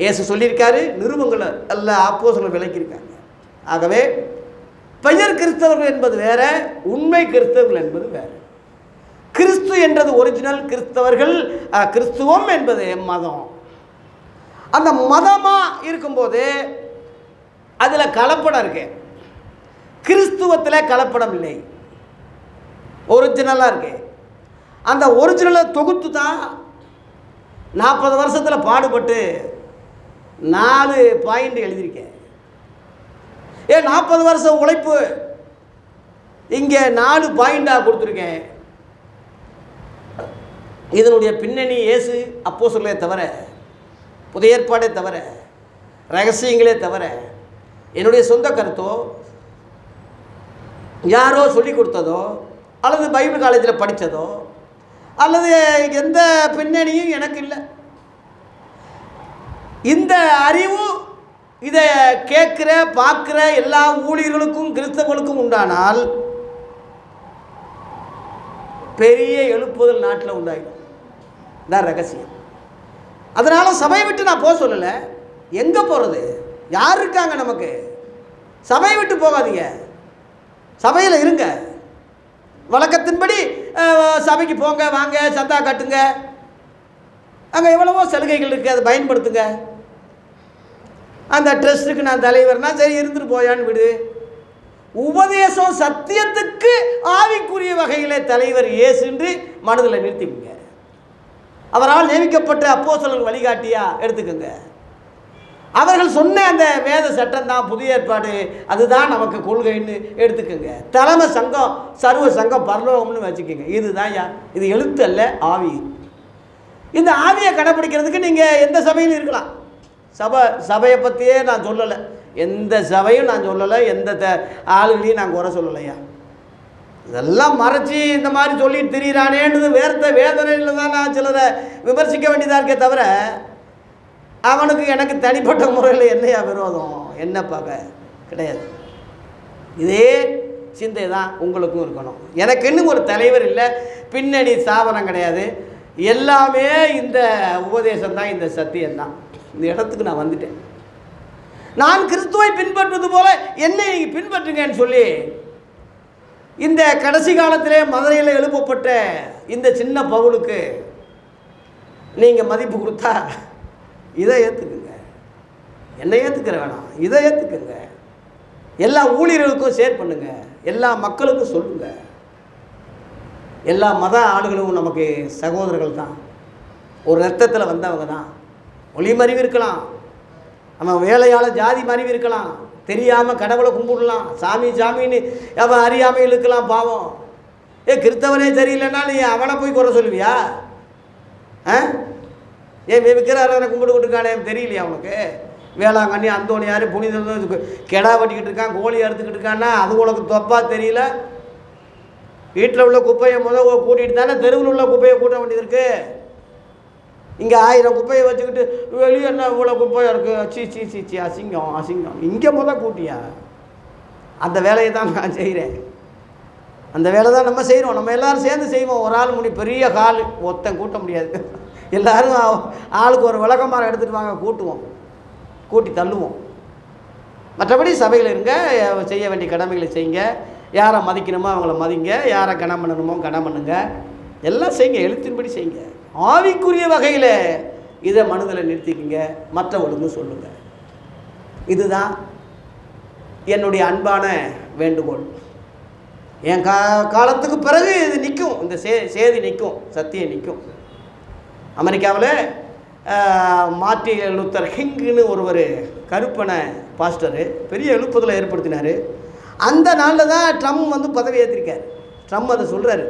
இயேசு சொல்லியிருக்காரு, நிருபங்களை எல்லாம் அப்போஸ்தலர் விளக்கியிருக்காங்க. ஆகவே பெயர் கிறிஸ்தவர்கள் என்பது வேற, உண்மை கிறிஸ்தவர்கள் என்பது வேறு. கிறிஸ்து என்றது ஒரிஜினல், கிறிஸ்தவர்கள் கிறிஸ்துவம் என்பது மதம். அந்த மதமாக இருக்கும்போது அதில் கலப்படம் இருக்கு. கிறிஸ்துவத்தில் கலப்படம் இல்லை, ஒரிஜினலாக இருக்கு. அந்த ஒரிஜினலை தொகுத்து தான் 40 வருஷத்தில் பாடுபட்டு 4 பாயிண்ட் எழுதியிருக்கேன். 40 வருஷம் உழைப்பு இங்கே 4 பாயிண்டாக கொடுத்துருக்கேன். இதனுடைய பின்னணி இயேசு அப்போஸ்தலரே தவிர, புதிய ஏற்பாடே தவிர, ரகசியங்களே தவிர, என்னுடைய சொந்த கருத்தோ யாரோ சொல்லி கொடுத்ததோ அல்லது பைபிள் காலேஜில் படித்ததோ அல்லது எந்த பின்னணியும் எனக்கு இல்லை. இந்த அறிவு இதை கேட்குற பார்க்குற எல்லா ஊழியர்களுக்கும் கிறிஸ்தவர்களுக்கும் உண்டானால் பெரிய எழுப்புதல் நாட்டில் உண்டாயிடும். தான் ரகசியம். அதனால் சபையை விட்டு நான் போக சொல்லலை. எங்கே போகிறது, யார் இருக்காங்க நமக்கு? சபையை விட்டு போகாதீங்க, சபையில் இருங்க. வழக்கத்தின்படி சபைக்கு போங்க, வாங்க, சந்தா கட்டுங்க, அங்கே எவ்வளவோ சலுகைகள் இருக்குது, அதை பயன்படுத்துங்க. அந்த ட்ரஸ்ட்டுக்கு நான் தலைவர்னா சரி இருந்துட்டு போயான்னு விடு. உபதேசம் சத்தியத்துக்கு ஆவிக்குரிய வகையிலே தலைவர் இயேசு என்று மனதில் நிறுத்திக்கோங்க. அவரால் நியமிக்கப்பட்ட அப்போஸ்தலர்கள் வழிகாட்டியா எடுத்துக்கோங்க. அவர்கள் சொன்ன அந்த வேத சட்டம் தான் புதிய ஏற்பாடு, அதுதான் நமக்கு கொள்கைன்னு எடுத்துக்கோங்க. தலைமை சங்கம் சர்வ சங்கம் பரலோகம்னு வச்சுக்கோங்க. இதுதான் இது எழுத்து அல்ல, ஆவி. இந்த ஆவியை கடைப்பிடிக்கிறதுக்கு நீங்கள் எந்த சபையிலும் இருக்கலாம். சபையை பற்றியே நான் சொல்லலை, எந்த சபையும் நான் சொல்லலை, எந்த ஆளுகளையும் நான் குறை சொல்லலையா. இதெல்லாம் மறைச்சி இந்த மாதிரி சொல்லிட்டு திரியிறானேன்றது வேர்த்த வேதனையில் தான் நான் சிலரை விமர்சிக்க வேண்டியதாக இருக்கே தவிர, அவனுக்கு எனக்கு தனிப்பட்ட முறையில் என்னையா விரோதம், என்ன பார்க்க கிடையாது. இதே சிந்தை தான் உங்களுக்கும் இருக்கணும். எனக்கு இன்னும் ஒரு தலைவர் இல்லை, பின்னணி ஸ்தாபனம் கிடையாது, எல்லாமே இந்த உபதேசம் தான், இந்த சத்தியம்தான். இந்த இடத்துக்கு நான் வந்துட்டேன். நான் கிறிஸ்துவை பின்பற்றுவது போல என்னை நீங்கள் பின்பற்றுங்கன்னு சொல்லி இந்த கடைசி காலத்திலே மதுரையில் எழுப்பப்பட்ட இந்த சின்ன பவுலுக்கு நீங்கள் மதிப்பு கொடுத்தா இதை ஏற்றுக்குங்க. என்னை ஏற்றுக்கிற வேணாம், இதை ஏற்றுக்குங்க. எல்லா ஊழியர்களுக்கும் ஷேர் பண்ணுங்க, எல்லா மக்களுக்கும் சொல்லுங்க. எல்லா மத ஆளுகளும் நமக்கு சகோதரர்கள் தான், ஒரு ரத்தத்தில் வந்தவங்க தான். ஒளி மறிவு இருக்கலாம், நம்ம வேலையால் ஜாதி மறிவு இருக்கலாம், தெரியாமல் கடவுளை கும்பிடலாம், சாமி சாமின்னு அவன் அறியாமல் இருக்கலாம், பாவம். கிறிஸ்தவனே சரியில்லைன்னா நீ அவனை போய் குறை சொல்லுவியா? ஏன் விக்கிரகனை கும்பிட்டுக்கிட்டு இருக்கானே தெரியலையா அவனுக்கு? வேளாங்கண்ணி அந்தோணியார் புனித கெடா வெட்டிக்கிட்டு இருக்கான், கோழி அறுத்துக்கிட்டு இருக்கான்னா அது உனக்கு தப்பாக தெரியல? வீட்டில் உள்ள குப்பையை கூட்டிகிட்டு தானே தெருவில் உள்ள குப்பையை கூட்ட வேண்டியது இருக்குது. இங்கே 1000 குப்பையை வச்சுக்கிட்டு வெளியே என்ன இவ்வளோ குப்பையாக இருக்குது, சீ அசிங்கம் அசிங்கம், இங்கே கூட்டியா? அந்த வேலையை தான் நான் செய்கிறேன், அந்த வேலை தான் நம்ம செய்கிறோம். நம்ம எல்லோரும் சேர்ந்து செய்வோம். ஒரு ஆள் முடி பெரிய கால் ஒருத்தன் கூட்ட முடியாது. எல்லோரும் ஆளுக்கு ஒரு விளக்கமாரம் எடுத்துகிட்டு வாங்க, கூட்டுவோம், கூட்டி தள்ளுவோம். மற்றபடி சபையில் இருங்க, செய்ய வேண்டிய கடமைகளை செய்யுங்க. யாரை மதிக்கணுமோ அவங்கள மதிங்க, யாரை கணம் பண்ணணுமோ கணம் பண்ணுங்க, எல்லாம் செய்யுங்க, எழுத்தின்படி செய்யுங்க. ஆவிக்குரிய வகையில் இதை மனதில் நிறுத்திக்கிங்க, மற்றவர்களுக்கும் சொல்லுங்கள். இதுதான் என்னுடைய அன்பான வேண்டுகோள். என் காலத்துக்கு பிறகு இது நிற்கும், இந்த சேதி நிற்கும், சத்தியம் நிற்கும். அமெரிக்காவில் மார்ட்டின் லூத்தர் கிங்னு ஒருவர் கருப்பன பாஸ்டரு பெரிய எழுப்புதலை ஏற்படுத்தினார். அந்த நாளில் தான் ட்ரம்ப் பதவி ஏற்றிருக்கார். ட்ரம்ப் அதை சொல்கிறாரு,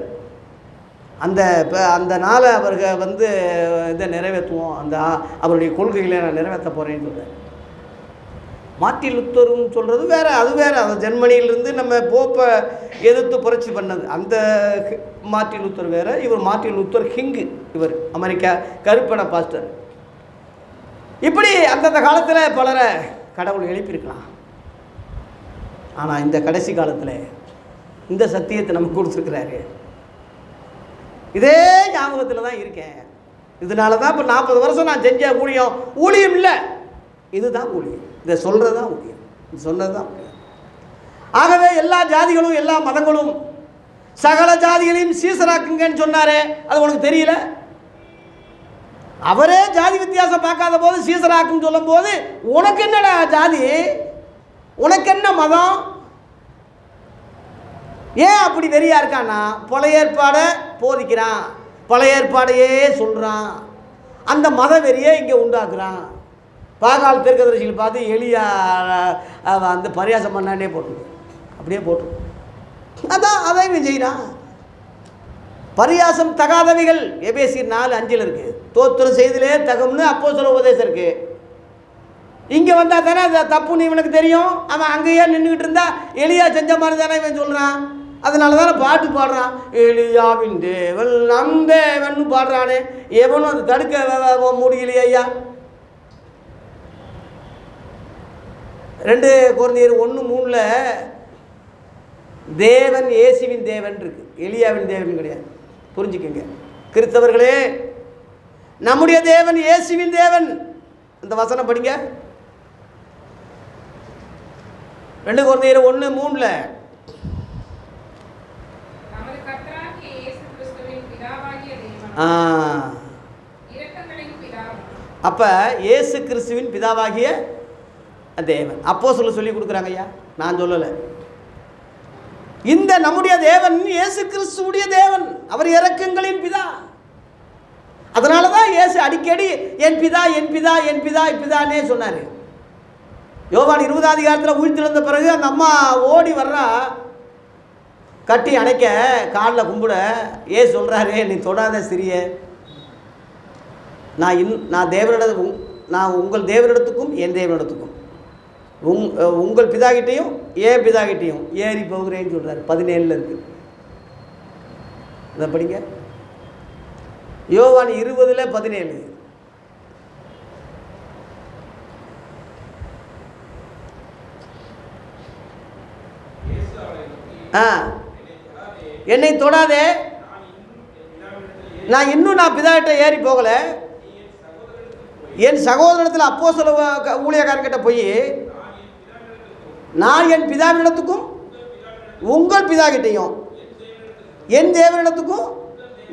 அந்த நாளை அவர்கள் இதை நிறைவேற்றுவோம், அந்த அவருடைய கொள்கைகளை நான் நிறைவேற்ற போகிறேன்னு சொல்கிறார். மார்ட்டின் லூத்தர்னு சொல்கிறது வேறு, அது வேறு. அது ஜெர்மனியிலிருந்து நம்ம போப்பை எதிர்த்து புரட்சி பண்ணது அந்த மார்ட்டின் லூத்தர் வேறு, இவர் மார்ட்டின் லூத்தர் கிங்கு, இவர் அமெரிக்கா கருப்பன பாஸ்டர். இப்படி அந்தந்த காலத்தில் பலரை கடவுள் எழுப்பியிருக்கலாம். ஆனால் இந்த கடைசி காலத்தில் இந்த சத்தியத்தை நமக்கு கொடுத்துருக்கிறாரு. இதே ஞாபகத்தில் தான் இருக்கேன். இதனால தான் இப்போ 40 வருஷம் நான் செஞ்ச ஊழியம் இல்லை, இதுதான் ஊழியம். இதை சொல்கிறது தான் ஊழியம், இது சொன்னது தான் ஊழியம். ஆகவே எல்லா ஜாதிகளும் எல்லா மதங்களும் சகல ஜாதிகளையும் சீசராக்குங்கன்னு சொன்னாரே, அது உனக்கு தெரியல? அவரே ஜாதி வித்தியாசம் பார்க்காத போது சீசராக்குன்னு சொல்லும் போது உனக்கு என்னடா ஜாதி, உனக்கு என்ன மதம்? ஏன் அப்படி வெறியா இருக்கான்னா, பழைய ஏற்பாடை போதிக்கிறான், பழைய ஏற்பாடையே சொல்கிறான், அந்த மத வெறியை இங்கே உண்டாக்குறான். பாகால் தீர்க்கதரிசிகள் பார்த்து எலியா பரியாசம் பண்ணாண்டே போட்டு அப்படியே போட்டு அதான் அதையும் செய்கிறான். பரியாசம் தகாதவைகள் எபேசியர் 4:5 இருக்குது. தோத்திரம் செய்திலே தகும்னு அப்போஸ்தல உபதேசம் இருக்குது. இங்கே வந்தால் தானே அது தப்புன்னு இவனுக்கு தெரியும். அவன் அங்கேயே நின்றுக்கிட்டு இருந்தா எலியா செஞ்ச மாதிரி தானே இவன் சொல்கிறான். அதனால தானே பாட்டு பாடுறான், எலியாவின் தேவன் நம் தேவன் பாடுறானே. எவனும் அது தடுக்க முடியலையே ஐயா. 2 கொரிந்தியர் 1:3 தேவன் இயேசுவின் தேவன் இருக்கு, எலியாவின் தேவன் கிடையாது. புரிஞ்சுக்கங்க கிறிஸ்தவர்களே, நம்முடைய தேவன் இயேசுவின் தேவன். அந்த வசனம் படிங்க, 2 கொரிந்தியர் 1:3 அப்போ இயேசு கிறிஸ்துவின் பிதாவாகிய தேவன் அப்போஸ்தலர் சொல்லி கொடுக்குறாங்க ஐயா, நான் சொல்லலை. இந்த நம்முடைய தேவன் இயேசு கிறிஸ்துவுடைய தேவன், அவர் இரக்கங்களின் பிதா. அதனால தான் இயேசு அடிக்கடி என் பிதா என் பிதா என் பிதா பிதானே சொன்னார். யோவான் 20 அதிகாரத்தில் உயிர்த்தெழுந்த பிறகு அந்த அம்மா ஓடி வர்றா, கட்டி அணைக்க, காலில் கும்பிட. ஏன் சொல்கிறாரு, நீ தொடாத சிறிய, நான் உங்கள் தேவனிடத்துக்கும் என் தேவனிடத்துக்கும் உங்கள் பிதாகிட்டையும் ஏன் பிதாகிட்டையும் ஏறி போகிறேன்னு சொல்கிறார். 17 இருக்குது. இதை படிங்க, யோவான் 20:17. என்னை தொடாதே, நான் இன்னும் பிதாகிட்ட ஏறி போகலை. என் சகோதரத்தில் அப்போஸ்தல ஊழியக்காரர்கிட்ட போய் நான் என் பிதாவினிடத்துக்கும் உங்கள் பிதாகிட்டையும் என் தேவனிடத்துக்கும்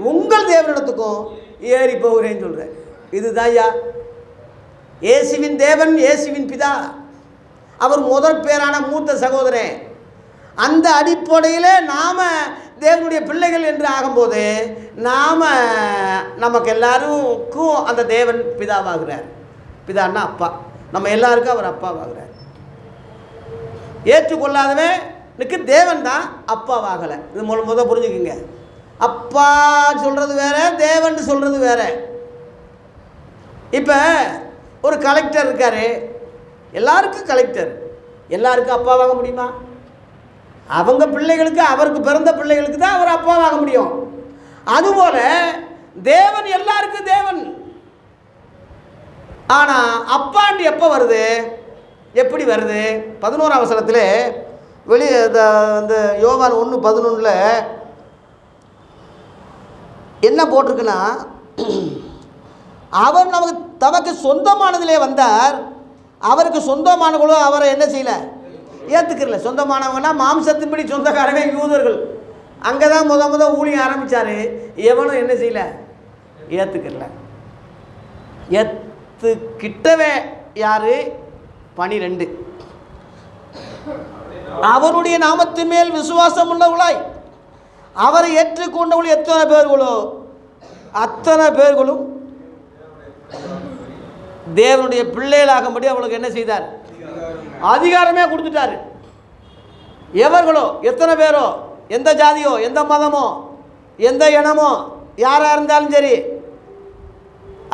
உங்கள் தேவனிடத்துக்கும் ஏறி போகிறேன்னு சொல்கிறேன். இதுதான் ஐயா இயேசுவின் தேவன், இயேசுவின் பிதா. அவர் முதற் பேரான மூத்த சகோதரன். அந்த அடிப்படையில் நாம் தேவனுடைய பிள்ளைகள் என்று ஆகும்போது நமக்கு எல்லாருக்கும் அந்த தேவன் பிதாவாகிறார். பிதான்னா அப்பா, நம்ம எல்லாருக்கும் அவர் அப்பாவாகிறார். ஏற்றுக்கொள்ளாதவனுக்கு தேவன் தான் அப்பாவாகலை. இது முதல் புரிஞ்சுக்குங்க. அப்பா சொல்கிறது வேற, தேவன் சொல்கிறது வேற. இப்போ ஒரு கலெக்டர் இருக்கார், எல்லாருக்கும் கலெக்டர், எல்லாருக்கும் அப்பாவாக முடியுமா? அவங்க பிள்ளைகளுக்கு, அவருக்கு பிறந்த பிள்ளைகளுக்கு தான் அவர் அப்பாவாக முடியும். அதுபோல தேவன் எல்லாருக்கும் தேவன். ஆனால் அப்பாண்டு எப்போ வருது, எப்படி வருது? 11ஆம் வசனத்தில் வெளியே இந்த யோவான் 1:11 என்ன போட்டிருக்குன்னா, அவர் தமக்கு சொந்தமானதிலே வந்தார், அவருக்கு சொந்தமானவங்களோ அவரை என்ன செய்யலை, ஏற்றுக்கிறல. சொந்தமானவங்கன்னா மாம்சத்தின்படி சொந்தக்காரங்க யூதர்கள். அங்கே தான் முத ஊழியம் ஆரம்பித்தார். எவனும் என்ன செய்யலை, ஏற்றுக்கிறல. ஏற்றுக்கிட்டவே யார்? 12. அவருடைய நாமத்தின் மேல் விசுவாசம் உள்ளவர்களாய் அவரை ஏற்றுக்கொண்டவர்கள் எத்தனை பேர்களோ அத்தனை பேர்களும் தேவனுடைய பிள்ளைகளாகும்படி அவளுக்கு என்ன செய்தார்? அதிகாரமே கொடுத்துட்டாரு. எவர்களோ, எத்தனை பேரோ, எந்த ஜாதியோ, எந்த மதமோ, எந்த இனமோ, யாராக இருந்தாலும் சரி,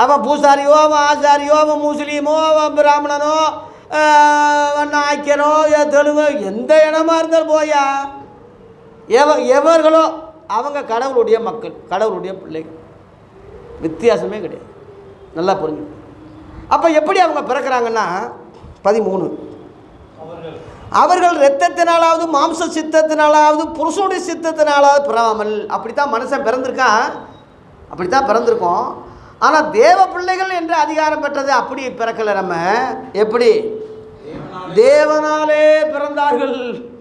அவன் பூசாரியோ, அவன் ஆசாரியோ, அவன் முஸ்லீமோ, அவன் பிராமணனோ, நாய்க்கனோ, தெலுங்கோ, எந்த இனமாக இருந்தாலும் போயா, எவர்களோ அவங்க கடவுளுடைய மக்கள், கடவுளுடைய பிள்ளைகள். வித்தியாசமே கிடையாது. நல்லா புரிஞ்சு. அப்போ எப்படி அவங்க பிறக்கிறாங்கன்னா 13, அவர்கள் இரத்தத்தினாலாவது மாம்ச சித்தத்தினாலாவது புருஷனுடைய சித்தத்தினாலாவது பிறவாமல். அப்படித்தான் மனுஷன் பிறந்திருக்கான், அப்படித்தான் பிறந்திருக்கோம். ஆனால் தேவ பிள்ளைகள் என்று அதிகாரம் பெற்றது அப்படி பிறக்கலை. நம்ம எப்படி தேவனாலே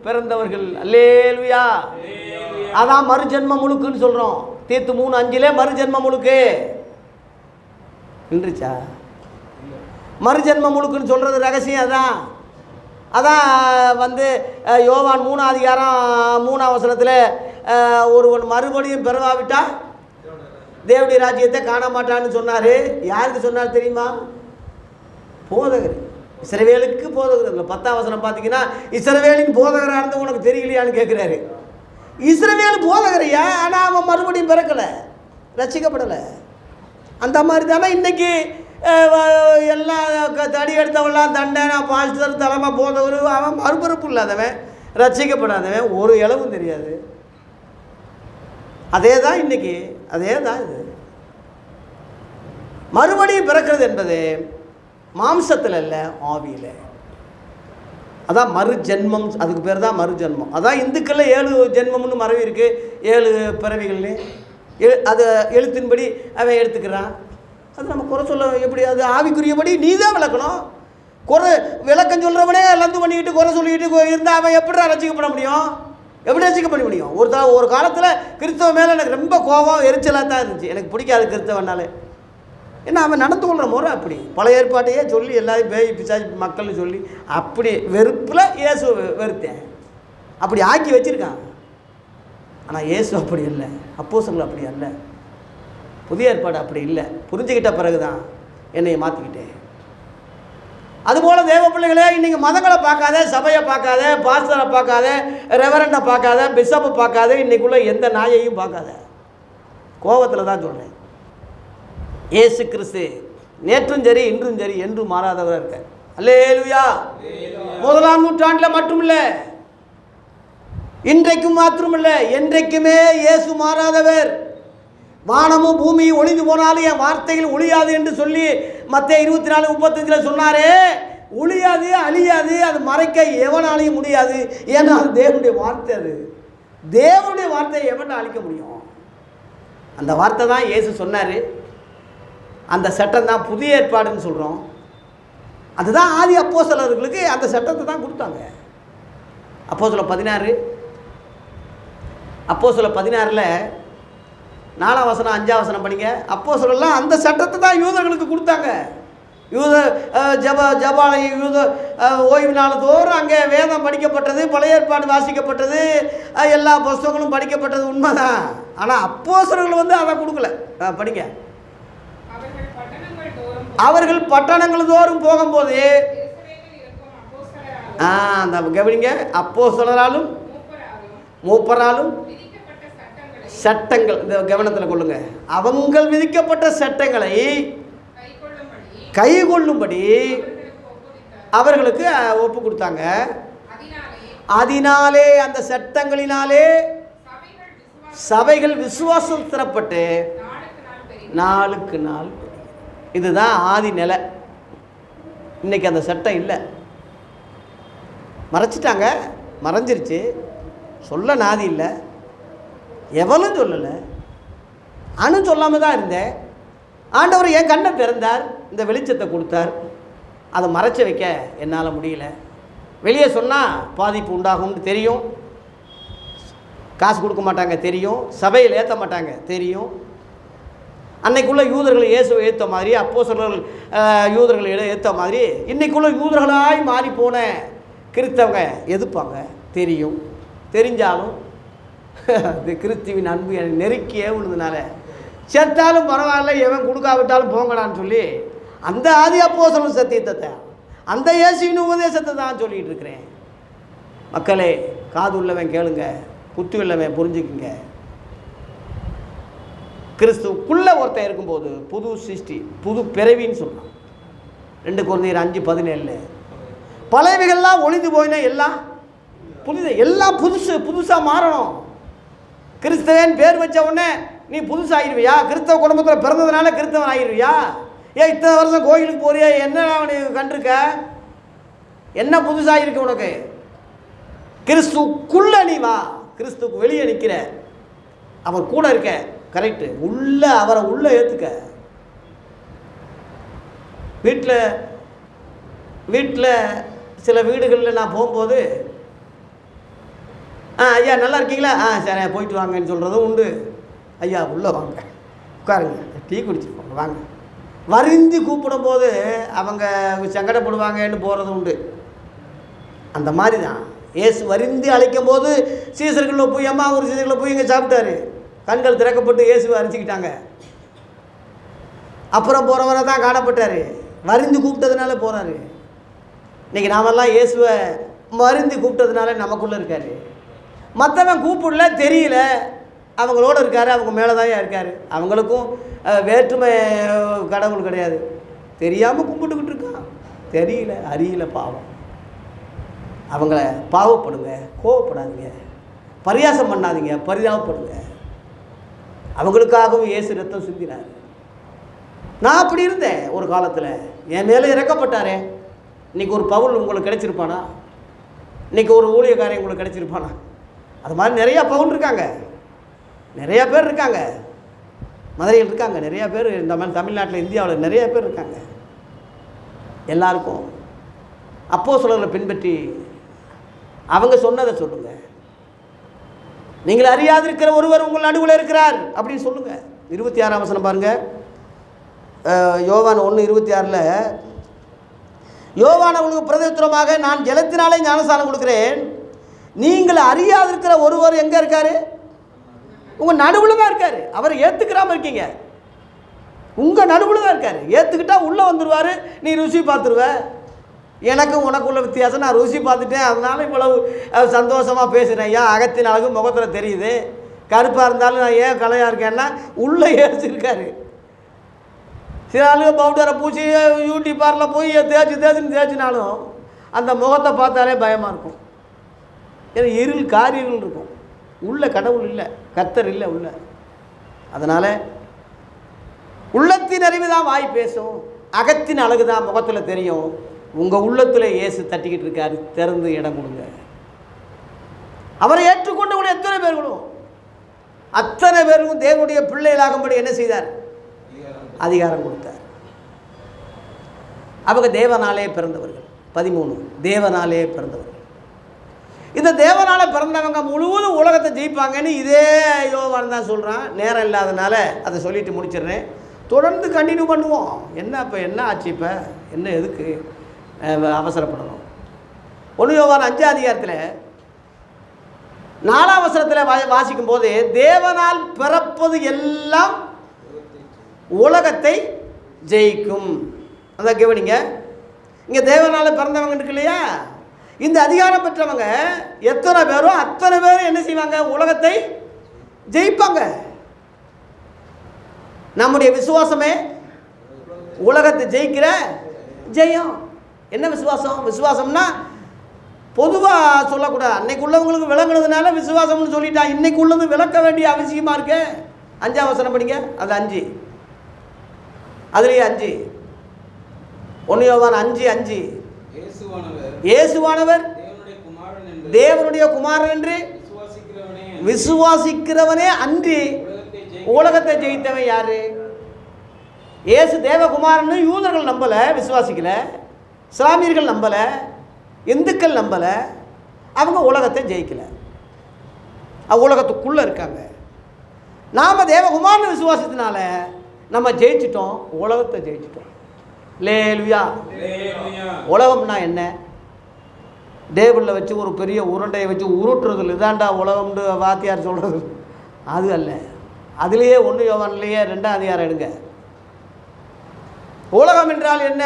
பிறந்தவர்கள். அல்லேலுயா. அதான் மறுஜென்ம முழுக்குன்னு சொல்கிறோம். தீத்து 3:5 மறுஜென்ம முழுக்கு நின்றுச்சா? மறுஜென்ம முழுக்குன்னு சொல்கிறது ரகசியம் அதான் யோவான் 3ஆம் அதிகாரம் 3ஆம் வசனத்தில் ஒருவன் மறுபடியும் பிறவாவிட்டா தேவனுடைய ராஜ்யத்தை காண மாட்டான்னு சொன்னார். யாருக்கு சொன்னார் தெரியுமா? போதகர், இஸ்ரவேலுக்கு போதகர். 10ஆம் வசனம் பார்த்தீங்கன்னா, இஸ்ரவேலின் போதகராக இருந்து உனக்கு தெரியலையான்னு கேட்குறாரு. இஸ்ரவேல் போதகரையா, ஆனால் அவன் மறுபடியும் பிறக்கலை, ரசிக்கப்படலை. அந்த மாதிரி தானே இன்றைக்கி எல்லாம் தடி எடுத்தவெல்லாம் தண்டனை, பாஸ்டர், தலைமை, போதவர், அவன் மறுபிறப்பு இல்லாதவன், ரசிக்கப்படாதவன், ஒரு இளவும் தெரியாது. அதே தான் இன்றைக்கி, அதே தான் இது. மறுபடியும் பிறக்கிறது என்பது மாம்சத்தில் இல்லை, ஆவியில். அதான் மறுஜென்மம். அதுக்கு பேர் தான் மறுஜென்மம். அதான் இந்துக்களில் 7 ஜென்மம்னு மறைவு இருக்குது, 7 பிறவிகள்னு. அது எழுத்தின்படி அவன் எடுத்துக்கிறான். அது நம்ம குறை சொல்ல எப்படி? அது ஆவிக்குரியபடி நீ தான் விளக்கணும். குறை விளக்கம் சொல்கிறவனே லந்து பண்ணிக்கிட்டு குறை சொல்லிக்கிட்டு இருந்தால் அவன் எப்படி ரசிக்கப்பட முடியும்? எப்படி ரசிக்கப்பட முடியும்? ஒரு காலத்தில் கிறிஸ்தவ மேலே எனக்கு ரொம்ப கோபம், எரிச்சலாக தான் இருந்துச்சு. எனக்கு பிடிக்காது கிறிஸ்தவனாலே. ஏன்னா அவன் நடந்து கொள்கிற முறை அப்படி, பழைய ஏற்பாட்டையே சொல்லி எல்லாரும் பேய் பிசாசு மக்கள்னு சொல்லி அப்படி வெறுப்பில் இயேசு வெறுத்தேன். அப்படி ஆக்கி வச்சுருக்கான். ஆனால் இயேசு அப்படி இல்லை, அப்போஸ்தலர்கள் அப்படி அல்ல, புதிய ஏற்பாடு அப்படி இல்லை. புரிஞ்சுக்கிட்ட பிறகு தான் என்னை மாற்றிக்கிட்டேன். அதுபோல் தேவ பிள்ளைகளே, இன்றைக்கி மதங்களை பார்க்காத, சபையை பார்க்காத, பாஸ்டரை பார்க்காத, ரெவரண்டை பார்க்காத, பிஷப்பை பார்க்காத, இன்றைக்குள்ளே எந்த நாயையும் பார்க்காத. கோபத்தில் தான் சொல்கிறேன். இயேசு கிறிஸ்து நேற்றும் சரி இன்றும் சரி என்றும் மாறாதவராக இருக்க. அல்லேலூயா. 1ஆம் நூற்றாண்டில் மட்டுமில்லை, இன்றைக்கும் மாத்திரமில்லை, என்றைக்குமே இயேசு மாறாதவர். வானமும் பூமியும் ஒளிந்து போனாலும் என் வார்த்தைகள் ஒளியாது என்று சொல்லி மத்தேயு 24:35 சொன்னாரே, ஒளியாது, அழியாது, அது மறைக்க எவனாலையும் முடியாது. ஏன்னா அது தேவனுடைய வார்த்தை. அது தேவனுடைய வார்த்தையை எவனால் அழிக்க முடியும்? அந்த வார்த்தை தான் இயேசு சொன்னார். அந்த சட்டம் தான் புதிய ஏற்பாடுன்னு சொல்கிறோம். அதுதான் ஆதி அப்போஸ்தலர்களுக்கு அந்த சட்டத்தை தான் கொடுத்தாங்க. அப்போஸ்தலர் 16 4ஆம் வசனம் 5ஆம் வசனம் படிங்க. அப்போஸ்தலர்லாம் அந்த சட்டத்தை தான் யூதர்களுக்கு கொடுத்தாங்க. யூத ஜபாலயம், யூத ஓய்வு நாள் தோறும் அங்கே வேதம் படிக்கப்பட்டது, பழைய ஏற்பாடு வாசிக்கப்பட்டது, எல்லா புஸ்தகங்களும் படிக்கப்பட்டது உண்மைதான். ஆனால் அப்போஸ்தலர்கள் அதை கொடுக்கல. படிங்க. அவர்கள் பட்டணங்கள் தோறும் போகும்போது அந்த கவனிங்க, அப்போஸ்தலராலும் மூப்பராலும் சட்டங்கள், இந்த கவனத்தில் கொள்ளுங்க, அவங்கள் விதிக்கப்பட்ட சட்டங்களை கை கொள்ளும்படி அவர்களுக்கு ஒப்பு கொடுத்தாங்க. அதனாலே அந்த சட்டங்களினாலே சபைகள் விசுவாசம் திறப்பட்டு நாளுக்கு நாள். இதுதான் ஆதி நிலை. இன்னைக்கு அந்த சட்டம் இல்லை, மறைச்சிட்டாங்க, மறைஞ்சிருச்சு, சொல்ல நாதி இல்லை, எவளும் சொல்லலை, அனு சொல்லாமல் தான் இருந்தேன். ஆண்டவர் என் கண்ணை திறந்தார், இந்த வெளிச்சத்தை கொடுத்தார். அதை மறைச்சி வைக்க என்னால் முடியல. வெளியே சொன்னால் பாதிப்பு உண்டாகும்னு தெரியும், காசு கொடுக்க மாட்டாங்க தெரியும், சபையில் ஏற்ற மாட்டாங்க தெரியும். அன்னைக்குள்ள யூதர்களை இயேசுவை ஏற்ற மாதிரி, அப்போஸ்தலர்கள் யூதர்களை ஏற்ற மாதிரி, இன்றைக்குள்ள யூதர்களாய் மாறி போன கிறிஸ்தவங்க எதிர்ப்பாங்க தெரியும். தெரிஞ்சாலும் இது கிறிஸ்துவின் அன்பு எனக்கு நெருக்கியே விழுந்தனால செத்தாலும் பரவாயில்ல, எவன் கொடுக்காவிட்டாலும் போங்கடான்னு சொல்லி அந்த ஆதி அப்போஸ்தலர் சத்தியத்தை, அந்த இயேசுவின் உபதேசத்தை தான் சொல்லிகிட்டு இருக்கிறேன். மக்களே, காது உள்ளவன் கேளுங்க, புத்தி உள்ளவன் புரிஞ்சுக்குங்க. கிறிஸ்துவுக்குள்ளே ஒருத்தன் இருக்கும்போது புது சிருஷ்டி, புது பிறவின்னு சொன்னான். 2 கொரிந்தியர் 5:17 பழையவைகள்லாம் ஒளிந்து போயினா எல்லாம் புதிது, எல்லாம் புதுசாக மாறணும். கிறிஸ்தவன் பேர் வச்ச உடனே நீ புதுசாகிடுவியா? கிறிஸ்தவ குடும்பத்தில் பிறந்ததுனால கிறிஸ்தவன் ஆகிடுவியா? ஏன் இத்தனை வருஷம் கோயிலுக்கு போறியா? என்ன நீ கண்டிருக்க? என்ன புதுசாக இருக்கு உனக்கு? கிறிஸ்துக்குள்ளே நீ வா. கிறிஸ்துக்கு வெளியே நிற்கிற, அவர் கூட இருக்க, கரெக்டு. அவரை உள்ளே ஏற்றுக்க. வீட்டில் சில வீடுகளில் நான் போகும்போது, ஐயா நல்லா இருக்கீங்களா? சரி போயிட்டு வாங்கன்னு சொல்கிறதும் உண்டு. ஐயா உள்ளே வாங்க, உட்காருங்க, டீ குடிச்சிட்டு போங்க, வாங்க. வருந்தி கூப்பிடும்போது அவங்க சங்கடப்படுவாங்கன்னு போகிறதும் உண்டு. அந்த மாதிரி தான் இயேசு வருந்தி அழைக்கும் போது சீசர்களில் போய், அம்மா ஒரு சீசர்களில் போய் இங்கே சாப்பிட்டாரு, கண்கள் திறக்கப்பட்டு இயேசுவை அரிச்சிக்கிட்டாங்க. அப்புறம் போகிறவரை தான் காணப்பட்டார், வருந்தி கூப்பிட்டதுனால போகிறாரு. இன்றைக்கி நாமெல்லாம் இயேசுவை வருந்தி கூப்பிட்டதுனால நமக்குள்ளே இருக்கார். மற்றவன் கூப்பிடல, தெரியல, அவங்களோட இருக்கார், அவங்க மேலே தான் இருக்கார். அவங்களுக்கும் வேற்றுமை கடவுள் கிடையாது, தெரியாமல் கும்பிட்டுக்கிட்டு இருக்கான், தெரியல, அறியல, பாவம். அவங்கள பாவப்படுங்க, கோவப்படாதீங்க, பரியாசம் பண்ணாதீங்க, பரிதாபப்படுங்க. அவங்களுக்காகவும் இயேசு ரத்தம் சிந்தினார். நான் அப்படி இருந்தேன் ஒரு காலத்தில், என் மேலே இறக்கப்பட்டாரே. இன்றைக்கி ஒரு பவுல் உங்களுக்கு கிடைச்சிருப்பானா? இன்றைக்கி ஒரு ஊழியக்காரன் உங்களுக்கு கிடைச்சிருப்பானா? அது மாதிரி நிறையா பவுல் இருக்காங்க, நிறையா பேர் இருக்காங்க, மதுரையில் இருக்காங்க, நிறையா பேர் இந்த மாதிரி தமிழ்நாட்டில், இந்தியாவில் நிறையா பேர் இருக்காங்க. எல்லாருக்கும் அப்போஸ்தலர்களை பின்பற்றி அவங்க சொன்னதை சொல்லுங்கள். நீங்கள் அறியாதிருக்கிற ஒருவர் உங்கள் நடுவில் இருக்கிறார் அப்படின்னு சொல்லுங்கள். 26ஆம் வசனம் பாருங்கள். யோவான் 1:26 யோவான் அவங்களுக்கு பிரதியுத்தரமாக, நான் ஜலத்தினாலே ஞானஸ்நானம் கொடுக்கிறேன், நீங்கள் அறியாதிருக்கிற ஒருவர் எங்கே இருக்கார்? உங்கள் நடுவில் தான் இருக்கார். அவரை ஏற்றுக்கிறாமல் இருக்கீங்க. உங்கள் நடுவில் தான் இருக்கார். ஏற்றுக்கிட்டால் உள்ளே வந்துடுவார். நீ ருசி பார்த்துருவ. எனக்கும் உனக்குள்ள வித்தியாசம் நான் ருசி பார்த்துட்டேன், அதனால இவ்வளவு சந்தோஷமாக பேசுகிறேன். ஐயா அகத்தின் அழகு முகத்தில் தெரியுது. கருப்பாக இருந்தாலும் நான் ஏன் கலையாக இருக்கேன்னா உள்ளே ஏற்றிருக்காரு. சில ஆளுங்க பவுடரை பூச்சி யூடியூப் பார்ல போய் தேய்ச்சினாலும் அந்த முகத்தை பார்த்தாலே பயமாக இருக்கும். ஏன்னா இருள் காரியங்கள் இருக்கும். உள்ள கடவுள் இல்லை, கர்த்தர் இல்லை உள்ள. அதனால் உள்ளத்தின் அறிவு தான் வாய் பேசும், அகத்தின் அழகு தான் முகத்தில் தெரியும். உங்கள் உள்ளத்தில் இயேசு தட்டிக்கிட்டு இருக்காரு. திறந்து இடம் கொடுங்க. அவரை ஏற்றுக்கொண்டவங்க எத்தனை பேர்களும் அத்தனை பேருக்கும் தேவனுடைய பிள்ளைகளாகும்படி என்ன செய்தார்? அதிகாரம் கொடுத்தார். அவங்க தேவனாலே பிறந்தவர்கள். 13 தேவனாலே பிறந்தவர்கள். இந்த தேவனால பிறந்தவங்க முழுவதும் உலகத்தை ஜெயிப்பாங்கன்னு இதே யோவான் தான் சொல்கிறான். நேரம் இல்லாதனால அதை சொல்லிட்டு முடிச்சிடுறேன். தொடர்ந்து கண்டினியூ பண்ணுவோம். என்ன இப்போ என்ன ஆச்சு? இப்போ என்ன எதுக்கு அவசரப்படணும்? 1 யோவான் 5 அதிகாரத்தில் 4ஆம் வசனத்தில் வாசிக்கும் போது தேவனால் பிறப்பது எல்லாம் உலகத்தை ஜெயிக்கும். அந்த கவனிங்க. இங்கே தேவனால் பிறந்தவங்க இருக்கு இல்லையா, இந்த அதிகாரம் பெற்றவங்க எத்தனை பேரோ அத்தனை பேரும் என்ன செய்வாங்க? உலகத்தை ஜெயிப்பாங்க. நம்முடைய விசுவாசமே உலகத்தை ஜெயிக்கிற ஜெயம். என்ன விசுவாசம்? விசுவாசம்னா பொதுவாக சொல்லக்கூடாது. அன்னைக்கு உள்ளவங்களுக்கு விளங்குனதுனால விசுவாசம்னு சொல்லிட்டா. இன்னைக்கு உள்ளது விளக்க வேண்டிய அவசியமாக இருக்கு. 5ஆம் வசனம் படிங்க. அது 5, அதுலேயே 5. 1 யோவான் 5:5 இயேசுவானவர் தேவனுடைய குமாரன் என்று விசுவாசிக்கிறவனே அன்றி உலகத்தை ஜெயித்தவன் யாரு? இயேசு தேவகுமாரன்னு யூதர்கள் நம்பல, விசுவாசிக்கல. இஸ்லாமியர்கள் நம்பல, இந்துக்கள் நம்பல. அவங்க உலகத்தை ஜெயிக்கல. உலகத்துக்குள்ள இருக்காங்க. நாம தேவகுமாரன்னு விசுவாசத்தினால நம்ம ஜெயிச்சிட்டோம், உலகத்தை ஜெயிச்சிட்டோம். லேலுயா. உலகம்னா என்ன? டேபிளில் வச்சு ஒரு பெரிய உருண்டையை வச்சு உருட்டுறதுல இதாண்டா உலகம்னு வாத்தியார் சொல்கிறது அது அல்ல. அதுலேயே 1 யோவான்லேயே 2ஆம் அதிகாரம் எடுங்க. உலகம் என்றால் என்ன?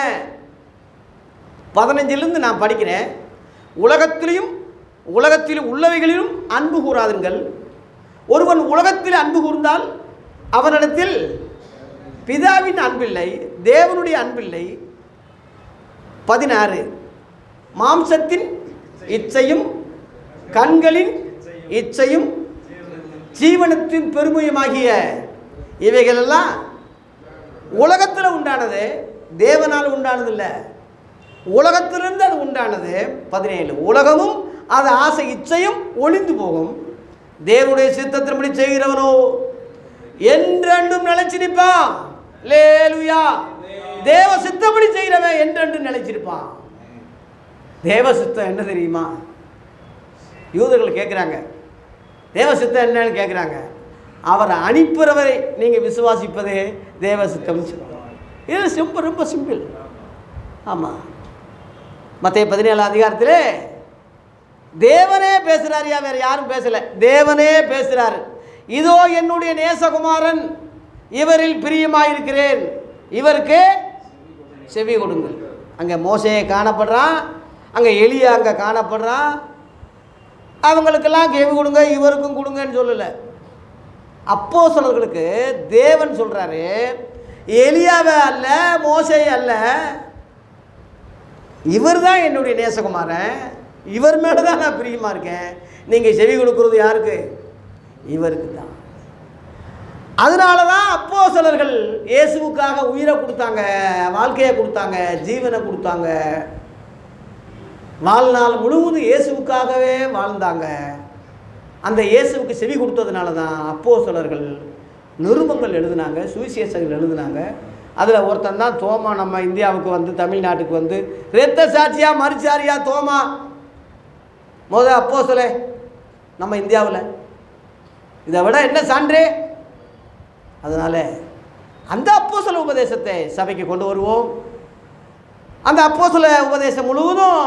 15லிருந்து நான் படிக்கிறேன். உலகத்திலையும் உலகத்தில் உள்ளவைகளிலும் அன்பு கூறாதுங்கள். ஒருவன் உலகத்தில் அன்பு கூர்ந்தால் அவனிடத்தில் பிதாவின் அன்பில்லை, தேவனுடைய அன்பில்லை. 16 மாம்சத்தின் இச்சையும் கண்களின் இச்சையும் ஜீவனத்தின் பெருமையுமாகிய இவைகளெல்லாம் உலகத்தில் உண்டானது, தேவனால் உண்டானது இல்லை, உலகத்திலிருந்து அது உண்டானது. 17 உலகமும் அது ஆசை இச்சையும் ஒளிந்து போகும், தேவனுடைய சித்தத்தின்படி செய்கிறவனோ என்றென்றும் நிலைச்சிருப்பான். லேலுயா. தேவ சித்தப்படி செய்கிறவன் என்றென்றும் நிலைச்சிருப்பான். தேவ சித்தம் என்ன தெரியுமா? யூதர்கள் கேட்குறாங்க, தேவ சித்தம் என்னன்னு கேட்குறாங்க. அவரை அனுப்புறவரை நீங்கள் விசுவாசிப்பதே தேவ சித்தம். இது சிம்பிள், ரொம்ப சிம்பிள். ஆமாம். மத்தேயு 17ஆம் அதிகாரத்தில் தேவனே பேசுகிறாரியா, வேறு யாரும் பேசலை. தேவனே பேசுகிறார். இதோ என்னுடைய நேசகுமாரன், இவரில் பிரியமாயிருக்கிறேன், இவருக்கு செவி கொடுங்கள். அங்கே மோசே காணப்படுறான், அங்கே எலியா அங்கே காணப்படுறான். அவங்களுக்கெல்லாம் செவி கொடுங்க, இவருக்கும் கொடுங்கன்னு சொல்லலை. அப்போஸ்தலர்களுக்கு தேவன் சொல்கிறாரு, எலியாவை அல்ல, மோசே அல்ல, இவர் தான் என்னுடைய நேசகுமாரன், இவர் மேலே தான் நான் பிரியமாக இருக்கேன். நீங்கள் செவி கொடுக்குறது யாருக்கு? இவருக்கு தான். அதனால தான் அப்போஸ்தலர்கள் இயேசுவுக்காக உயிரை கொடுத்தாங்க, வாழ்க்கையை கொடுத்தாங்க, ஜீவனை கொடுத்தாங்க. வாழ்நாள் முழுவதும் இயேசுவுக்காகவே வாழ்ந்தாங்க. அந்த இயேசுவுக்கு செவி கொடுத்ததுனால தான் அப்போஸ்தலர்கள் நிருபங்கள் எழுதினாங்க, சுவிசேஷங்கள் எழுதினாங்க. அதில் ஒருத்தன் தான் தோமா. நம்ம இந்தியாவுக்கு வந்து, தமிழ்நாட்டுக்கு வந்து இரத்த சாட்சியாக மறிச்சாரியா தோமா? அப்போஸ்தலே நம்ம இந்தியாவில். இதை விட என்ன சான்று? அதனால் அந்த அப்போஸ்தல உபதேசத்தை சபைக்கு கொண்டு வருவோம். அந்த அப்போஸ்தல உபதேசம் முழுவதும்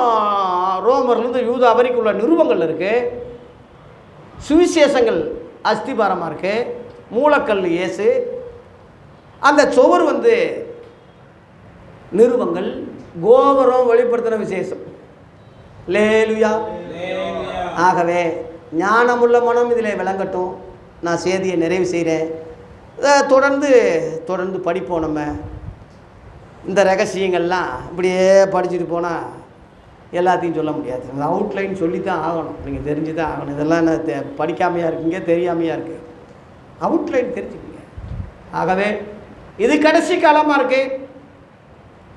ரோமர்லேருந்து யூதா வரைக்கும் உள்ள நிருபங்கள் இருக்குது, சுவிசேஷங்கள் அஸ்திபாரமாக இருக்குது, மூலக்கல் இயேசு. அந்த சுவர் நிறுவங்கள், கோபுரம் வெளிப்படுத்தின விசேஷம். லேலுயா. ஆகவே ஞானமுள்ள மனம் இதில் விளங்கட்டும். நான் செய்தியை நிறைவு செய்கிறேன். தொடர்ந்து படிப்போம். நம்ம இந்த ரகசியங்கள்லாம் இப்படியே படிச்சுட்டு போனால் எல்லாத்தையும் சொல்ல முடியாது. அந்த அவுட்லைன் சொல்லி தான் ஆகணும். நீங்கள் தெரிஞ்சு தான் ஆகணும். இதெல்லாம் என்ன படிக்காமையாக இருக்குங்க, தெரியாமையாக இருக்குது. அவுட்லைன் தெரிஞ்சுக்கங்க. ஆகவே இது கடைசி காலமாக இருக்குது.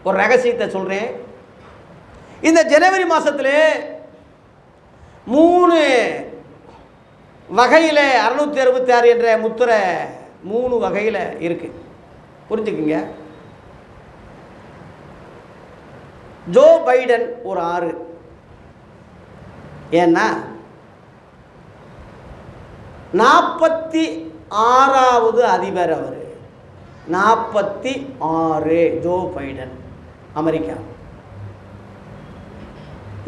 ஒரு ரகசியத்தை சொல்கிறேன். இந்த ஜனவரி மாதத்தில் 3 வகையில் 666 என்ற முத்திரை 3 வகையில் இருக்குது. புரிஞ்சுக்குங்க. ஜோ பைடன் ஒரு 6. ஏன்னா 46வது அதிபர் அவர். 46 ஜோ பைடன், அமெரிக்கா.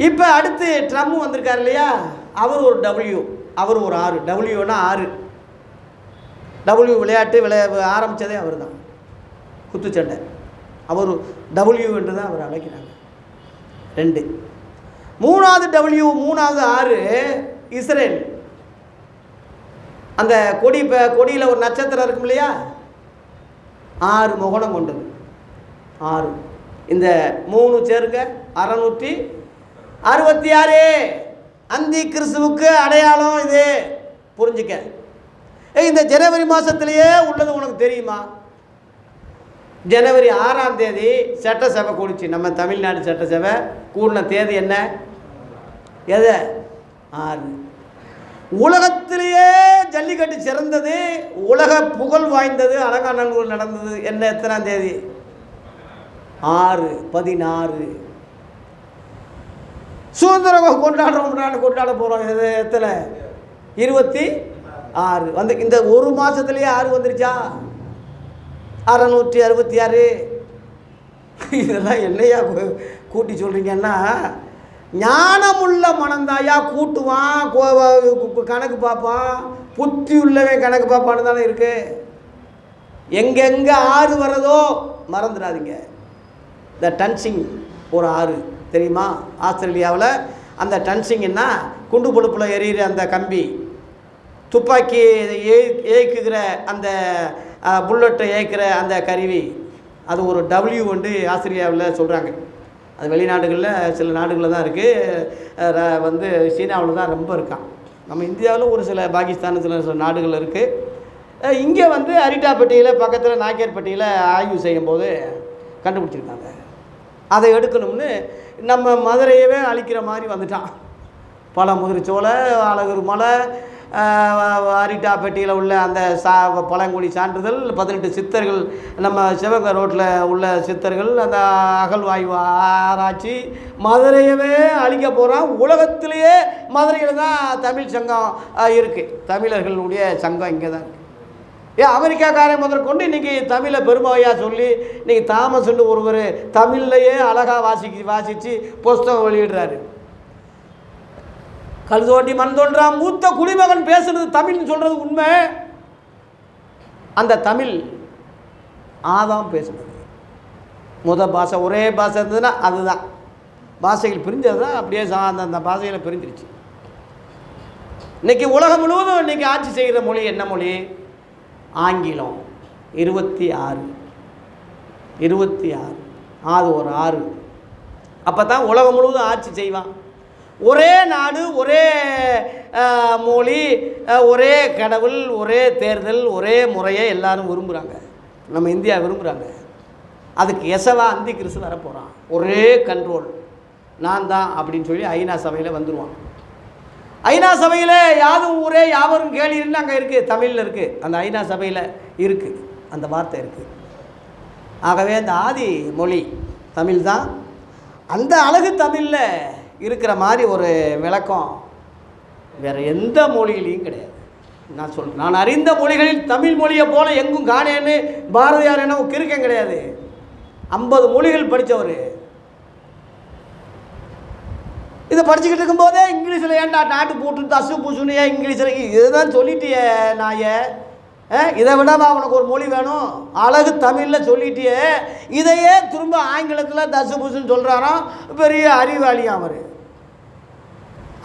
இப்போ அடுத்து ட்ரம்ப் வந்திருக்கார் இல்லையா, அவர் ஒரு டபிள்யூ, அவர் ஒரு 6. டபிள்யூனா 6. டபிள்யூ விளையாட்டு ஆரம்பித்ததே அவர் தான், குத்துச்சண்டை. அவர் டபிள்யூ என்று தான் அவர் அழைக்கிறாங்க. 2. 3வது டபிள்யூ, 3வது 6 இஸ்ரேல். அந்த கொடியில் ஒரு நட்சத்திரம் இருக்கும் இல்லையா, 6 முகணம் கொண்டது. 6. இந்த 3 சேருங்க 666. அந்தி கிறிஸ்துவுக்கு அடையாளம் இது. புரிஞ்சுக்க. இந்த ஜனவரி மாதத்திலேயே உள்ளது உனக்கு தெரியுமா? ஜனவரி 6ஆம் தேதி சட்டசபை கூடிச்சு. நம்ம தமிழ்நாடு சட்டசபை கூடின தேதி என்ன? எது? 6. உலகத்திலேயே ஜல்லிக்கட்டு சிறந்தது, உலக புகழ் வாய்ந்தது, அலங்காநல்லூர் நடந்தது என்ன? எத்தனாம் தேதி? 6/16. சுதந்திரம் கொண்டாட போகிறோம். எத்தனை? 26. இந்த ஒரு மாதத்துலேயே 6 வந்துருச்சா? 666. இதெல்லாம் என்னையா கூட்டி சொல்கிறீங்கன்னா, ஞானமுள்ள மனந்தாயா கூட்டுவான், கணக்கு பார்ப்பான், புத்தி உள்ளவன் கணக்கு பார்ப்பான்னு தானே இருக்குது. எங்கெங்கே 6 வர்றதோ மறந்துடாதீங்க. இந்த டன்சிங் ஒரு 6 தெரியுமா? ஆஸ்திரேலியாவில் அந்த டன்சிங்கன்னா குண்டு பொழுப்பில் எரியிற அந்த கம்பி, துப்பாக்கி ஏய்க்குகிற அந்த புல்லட்டை ஏய்க்கிற அந்த கருவி, அது ஒரு டபிள்யூ ஆஸ்திரேலியாவில் சொல்கிறாங்க. அது வெளிநாடுகளில் சில நாடுகளில் தான் இருக்குது. சீனாவில் தான் ரொம்ப இருக்கான். நம்ம இந்தியாவில் ஒரு சில, பாகிஸ்தான் சில நாடுகள் இருக்குது. இங்கே அரிட்டாப்பட்டியில் பக்கத்தில் நாக்கேர்பட்டியில் ஆய்வு செய்யும்போது கண்டுபிடிச்சிருக்காங்க. அதை எடுக்கணும்னு நம்ம மதுரையவே அழிக்கிற மாதிரி வந்துட்டான். பழமுதிர்ச்சோலை, அழகர் மலை, அரிட்டாப்பட்டியில் உள்ள அந்த பழங்குடி சான்றிதழ், 18 சித்தர்கள், நம்ம சிவகங்கை ரோட்டில் உள்ள சித்தர்கள், அந்த அகழ்வாய்வு ஆராய்ச்சி, மதுரையவே அழிக்க போகிறான். உலகத்திலேயே மதுரையில் தான் தமிழ் சங்கம் இருக்குது. தமிழர்களுடைய சங்கம் இங்கே தான் இருக்குது. அமெரிக்காக்காரன் முதற்கொண்டு இன்றைக்கி தமிழை பெருமையாக சொல்லி, இன்றைக்கி தாமஸ்ன்னு ஒருவர் தமிழ்லையே அழகாக வாசித்து புஸ்தகம் வெளியிடுறாரு. கல் தோண்டி மண் தோன்றா மூத்த குடிமகன் பேசுறது தமிழ்னு சொல்கிறது உண்மை. அந்த தமிழ் ஆதாம் பேசுனது பாஷை. ஒரே பாஷை இருந்ததுன்னா அதுதான். பாஷைகள் பிரிஞ்சது தான் அப்படியே அந்த பாஷையில் பிரிஞ்சிருச்சு. இன்றைக்கி உலகம் முழுவதும் இன்றைக்கி ஆட்சி செய்கிற மொழி என்ன மொழி? ஆங்கிலம். 26. அது ஒரு 6. அப்போ தான் உலகம் முழுவதும் ஆட்சி செய்வான். ஒரே நாடு, ஒரே மொழி, ஒரே கடவுள், ஒரே தேர்தல், ஒரே முறையை எல்லாரும் விரும்புகிறாங்க. நம்ம இந்தியா விரும்புகிறாங்க. அதுக்கு எசவா அந்தி கிறிஸ்து வரப்போகிறான். ஒரே கண்ட்ரோல் நான் தான் அப்படின்னு சொல்லி ஐநா சபையில் வந்துடுவான். ஐநா சபையில் யாதும் ஊரே யாவரும் கேளீர்னு அங்கே இருக்குது, தமிழில் இருக்குது. அந்த ஐநா சபையில் இருக்குது, அந்த வார்த்தை இருக்குது. ஆகவே அந்த ஆதி மொழி தமிழ் தான். அந்த அழகு தமிழில் இருக்கிற மாதிரி ஒரு விளக்கம் வேறு எந்த மொழியிலையும் கிடையாது. நான் அறிந்த மொழிகளில் தமிழ் மொழியை போல எங்கும் காணேன்னு பாரதியார் என்ன கிறுக்கம் கிடையாது. 50 மொழிகள் படித்தவர். இதை படிச்சுக்கிட்டு இருக்கும்போதே இங்கிலீஷில் ஏன்டா நாட்டு போட்டு தசு பூசுன்னு ஏன் இங்கிலீஷில் இதுதான் சொல்லிட்டியே நாயே, இதை விடாம அவனுக்கு ஒரு மொழி வேணும், அழகு தமிழில் சொல்லிட்டியே, இதையே திரும்ப ஆங்கிலத்தில் தசு பூசுன்னு சொல்கிறாராம். பெரிய அறிவாளியாக அவர்.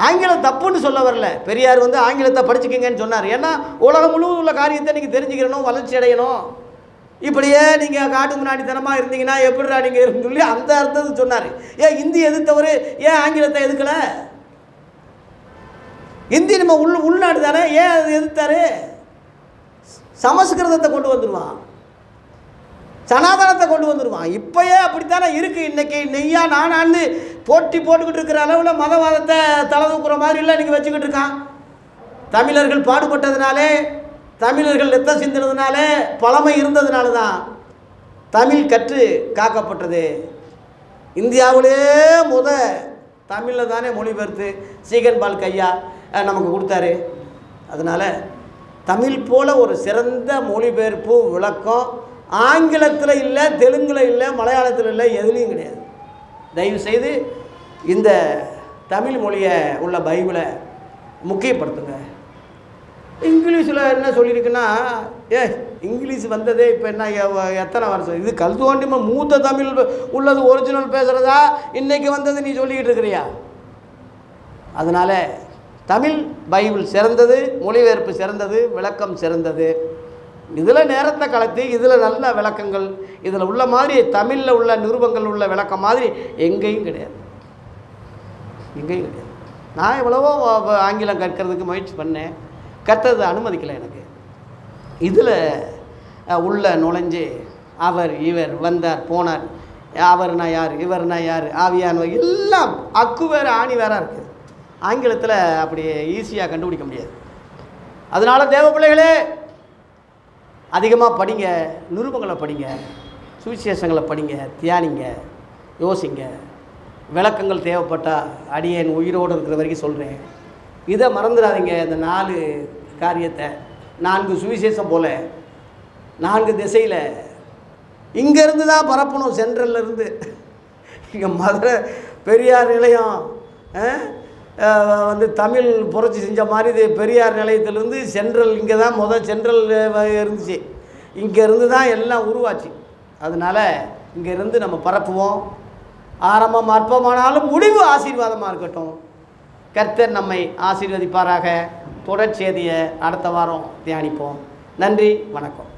ஆங்கிலம் தப்புன்னு சொல்ல வரல, பெரியார் வந்து ஆங்கிலத்தை படிச்சுக்கிங்கன்னு சொன்னார். ஏன்னா உலகம் முழுவதும் உள்ள காரியத்தை நீங்கள் தெரிஞ்சுக்கிறணும், வளர்ச்சி அடையணும். இப்படியே நீங்கள் காட்டு முன்னாடித்தனமாக இருந்தீங்கன்னா எப்படிடா நீங்கள் இருக்குன்னு சொல்லி அந்த அர்த்தத்தை சொன்னார். ஏன் இந்தி எதிர்த்தவர் ஏன் ஆங்கிலத்தை எதுக்கலை? இந்தி நம்ம உள்நாடு தானே, ஏன் அது எதிர்த்தாரு? சமஸ்கிருதத்தை கொண்டு வந்துடுவான், சனாதனத்தை கொண்டு வந்துடுவான். இப்போயே அப்படித்தானே இருக்குது. இன்றைக்கி நெய்யா நானான்னு போட்டி போட்டுக்கிட்டு இருக்கிற அளவில் மதவாதத்தை தலை தூக்குற மாதிரி இல்லை நீங்கள் வச்சுக்கிட்டு இருக்கான். தமிழர்கள் பாடுபட்டதுனாலே, தமிழர்கள் ரத்தம் சிந்தினதுனால, பழமை இருந்ததுனால தான் தமிழ் கற்று காக்கப்பட்டது. இந்தியாவிலே தமிழில் தானே மொழிபெயர்த்து சீகன் பால் கையா நமக்கு கொடுத்தாரு. அதனால் தமிழ் போல் ஒரு சிறந்த மொழிபெயர்ப்பு விளக்கம் ஆங்கிலத்தில் இல்லை, தெலுங்கில் இல்லை, மலையாளத்தில் இல்லை, எதுலேயும் கிடையாது. தயவுசெய்து இந்த தமிழ் மொழியை உள்ள பைபிளை முக்கியப்படுத்துங்க. இங்கிலீஷில் என்ன சொல்லியிருக்குன்னா, இங்கிலீஷ் வந்ததே இப்போ என்ன எத்தனை வருஷம்? இது கல்தோண்டிமா மூத்த தமிழ் உள்ளது ஒரிஜினல் பேசுகிறதா இன்றைக்கி வந்தது நீ சொல்லிக்கிட்டு இருக்கிறியா? அதனால் தமிழ் பைபிள் சிறந்தது, மொழிபெயர்ப்பு சிறந்தது, விளக்கம் சிறந்தது. இதில் நேரத்தை கலத்தி இதில் நல்ல விளக்கங்கள், இதில் உள்ள மாதிரி தமிழில் உள்ள நிருபங்கள் உள்ள விளக்கம் மாதிரி எங்கேயும் கிடையாது, எங்கேயும் கிடையாது. நான் எவ்வளவோ ஆங்கிலம் கற்கிறதுக்கு முயற்சி பண்ணேன், கற்றது அனுமதிக்கலை எனக்கு. இதில் உள்ள நுழைஞ்சு அவர் இவர் வந்தார் போனார், அவர்னா யார் இவர்னா யார் ஆவியான எல்லாம் அக்கு வேறு ஆணி வேறாக இருக்குது. ஆங்கிலத்தில் அப்படி ஈஸியாக கண்டுபிடிக்க முடியாது. அதனால் தேவ பிள்ளைகளே அதிகமாக படிங்க, நிருபங்களை படிங்க, சுவிசேஷங்களை படிங்க, தியானிங்க, யோசிங்க. விளக்கங்கள் தேவைப்பட்டால் அடியேன் உயிரோடு இருக்கிற வரைக்கும் சொல்கிறேன். இதை மறந்துடாதீங்க. இந்த 4 காரியத்தை 4 சுவிசேஷம் போல் 4 திசையில் இங்கேருந்து தான் பரப்பணும். சென்ட்ரல்லேருந்து இங்கே மதுரை பெரியார் நிலையம் வந்து தமிழ் புரட்சி செஞ்ச மாதிரி இது பெரியார் நிலையத்திலேருந்து சென்ட்ரல் இங்கே தான் சென்ட்ரல் இருந்துச்சு. இங்கேருந்து தான் எல்லாம் உருவாச்சு. அதனால் இங்கேருந்து நம்ம பரப்புவோம். ஆரம்பம் அற்பமானாலும் முடிவு ஆசீர்வாதமாக இருக்கட்டும். கர்த்தர் நம்மை ஆசீர்வதிப்பாராக. தொடர்ச்செய்தியை அடுத்த வாரம் தியானிப்போம். நன்றி, வணக்கம்.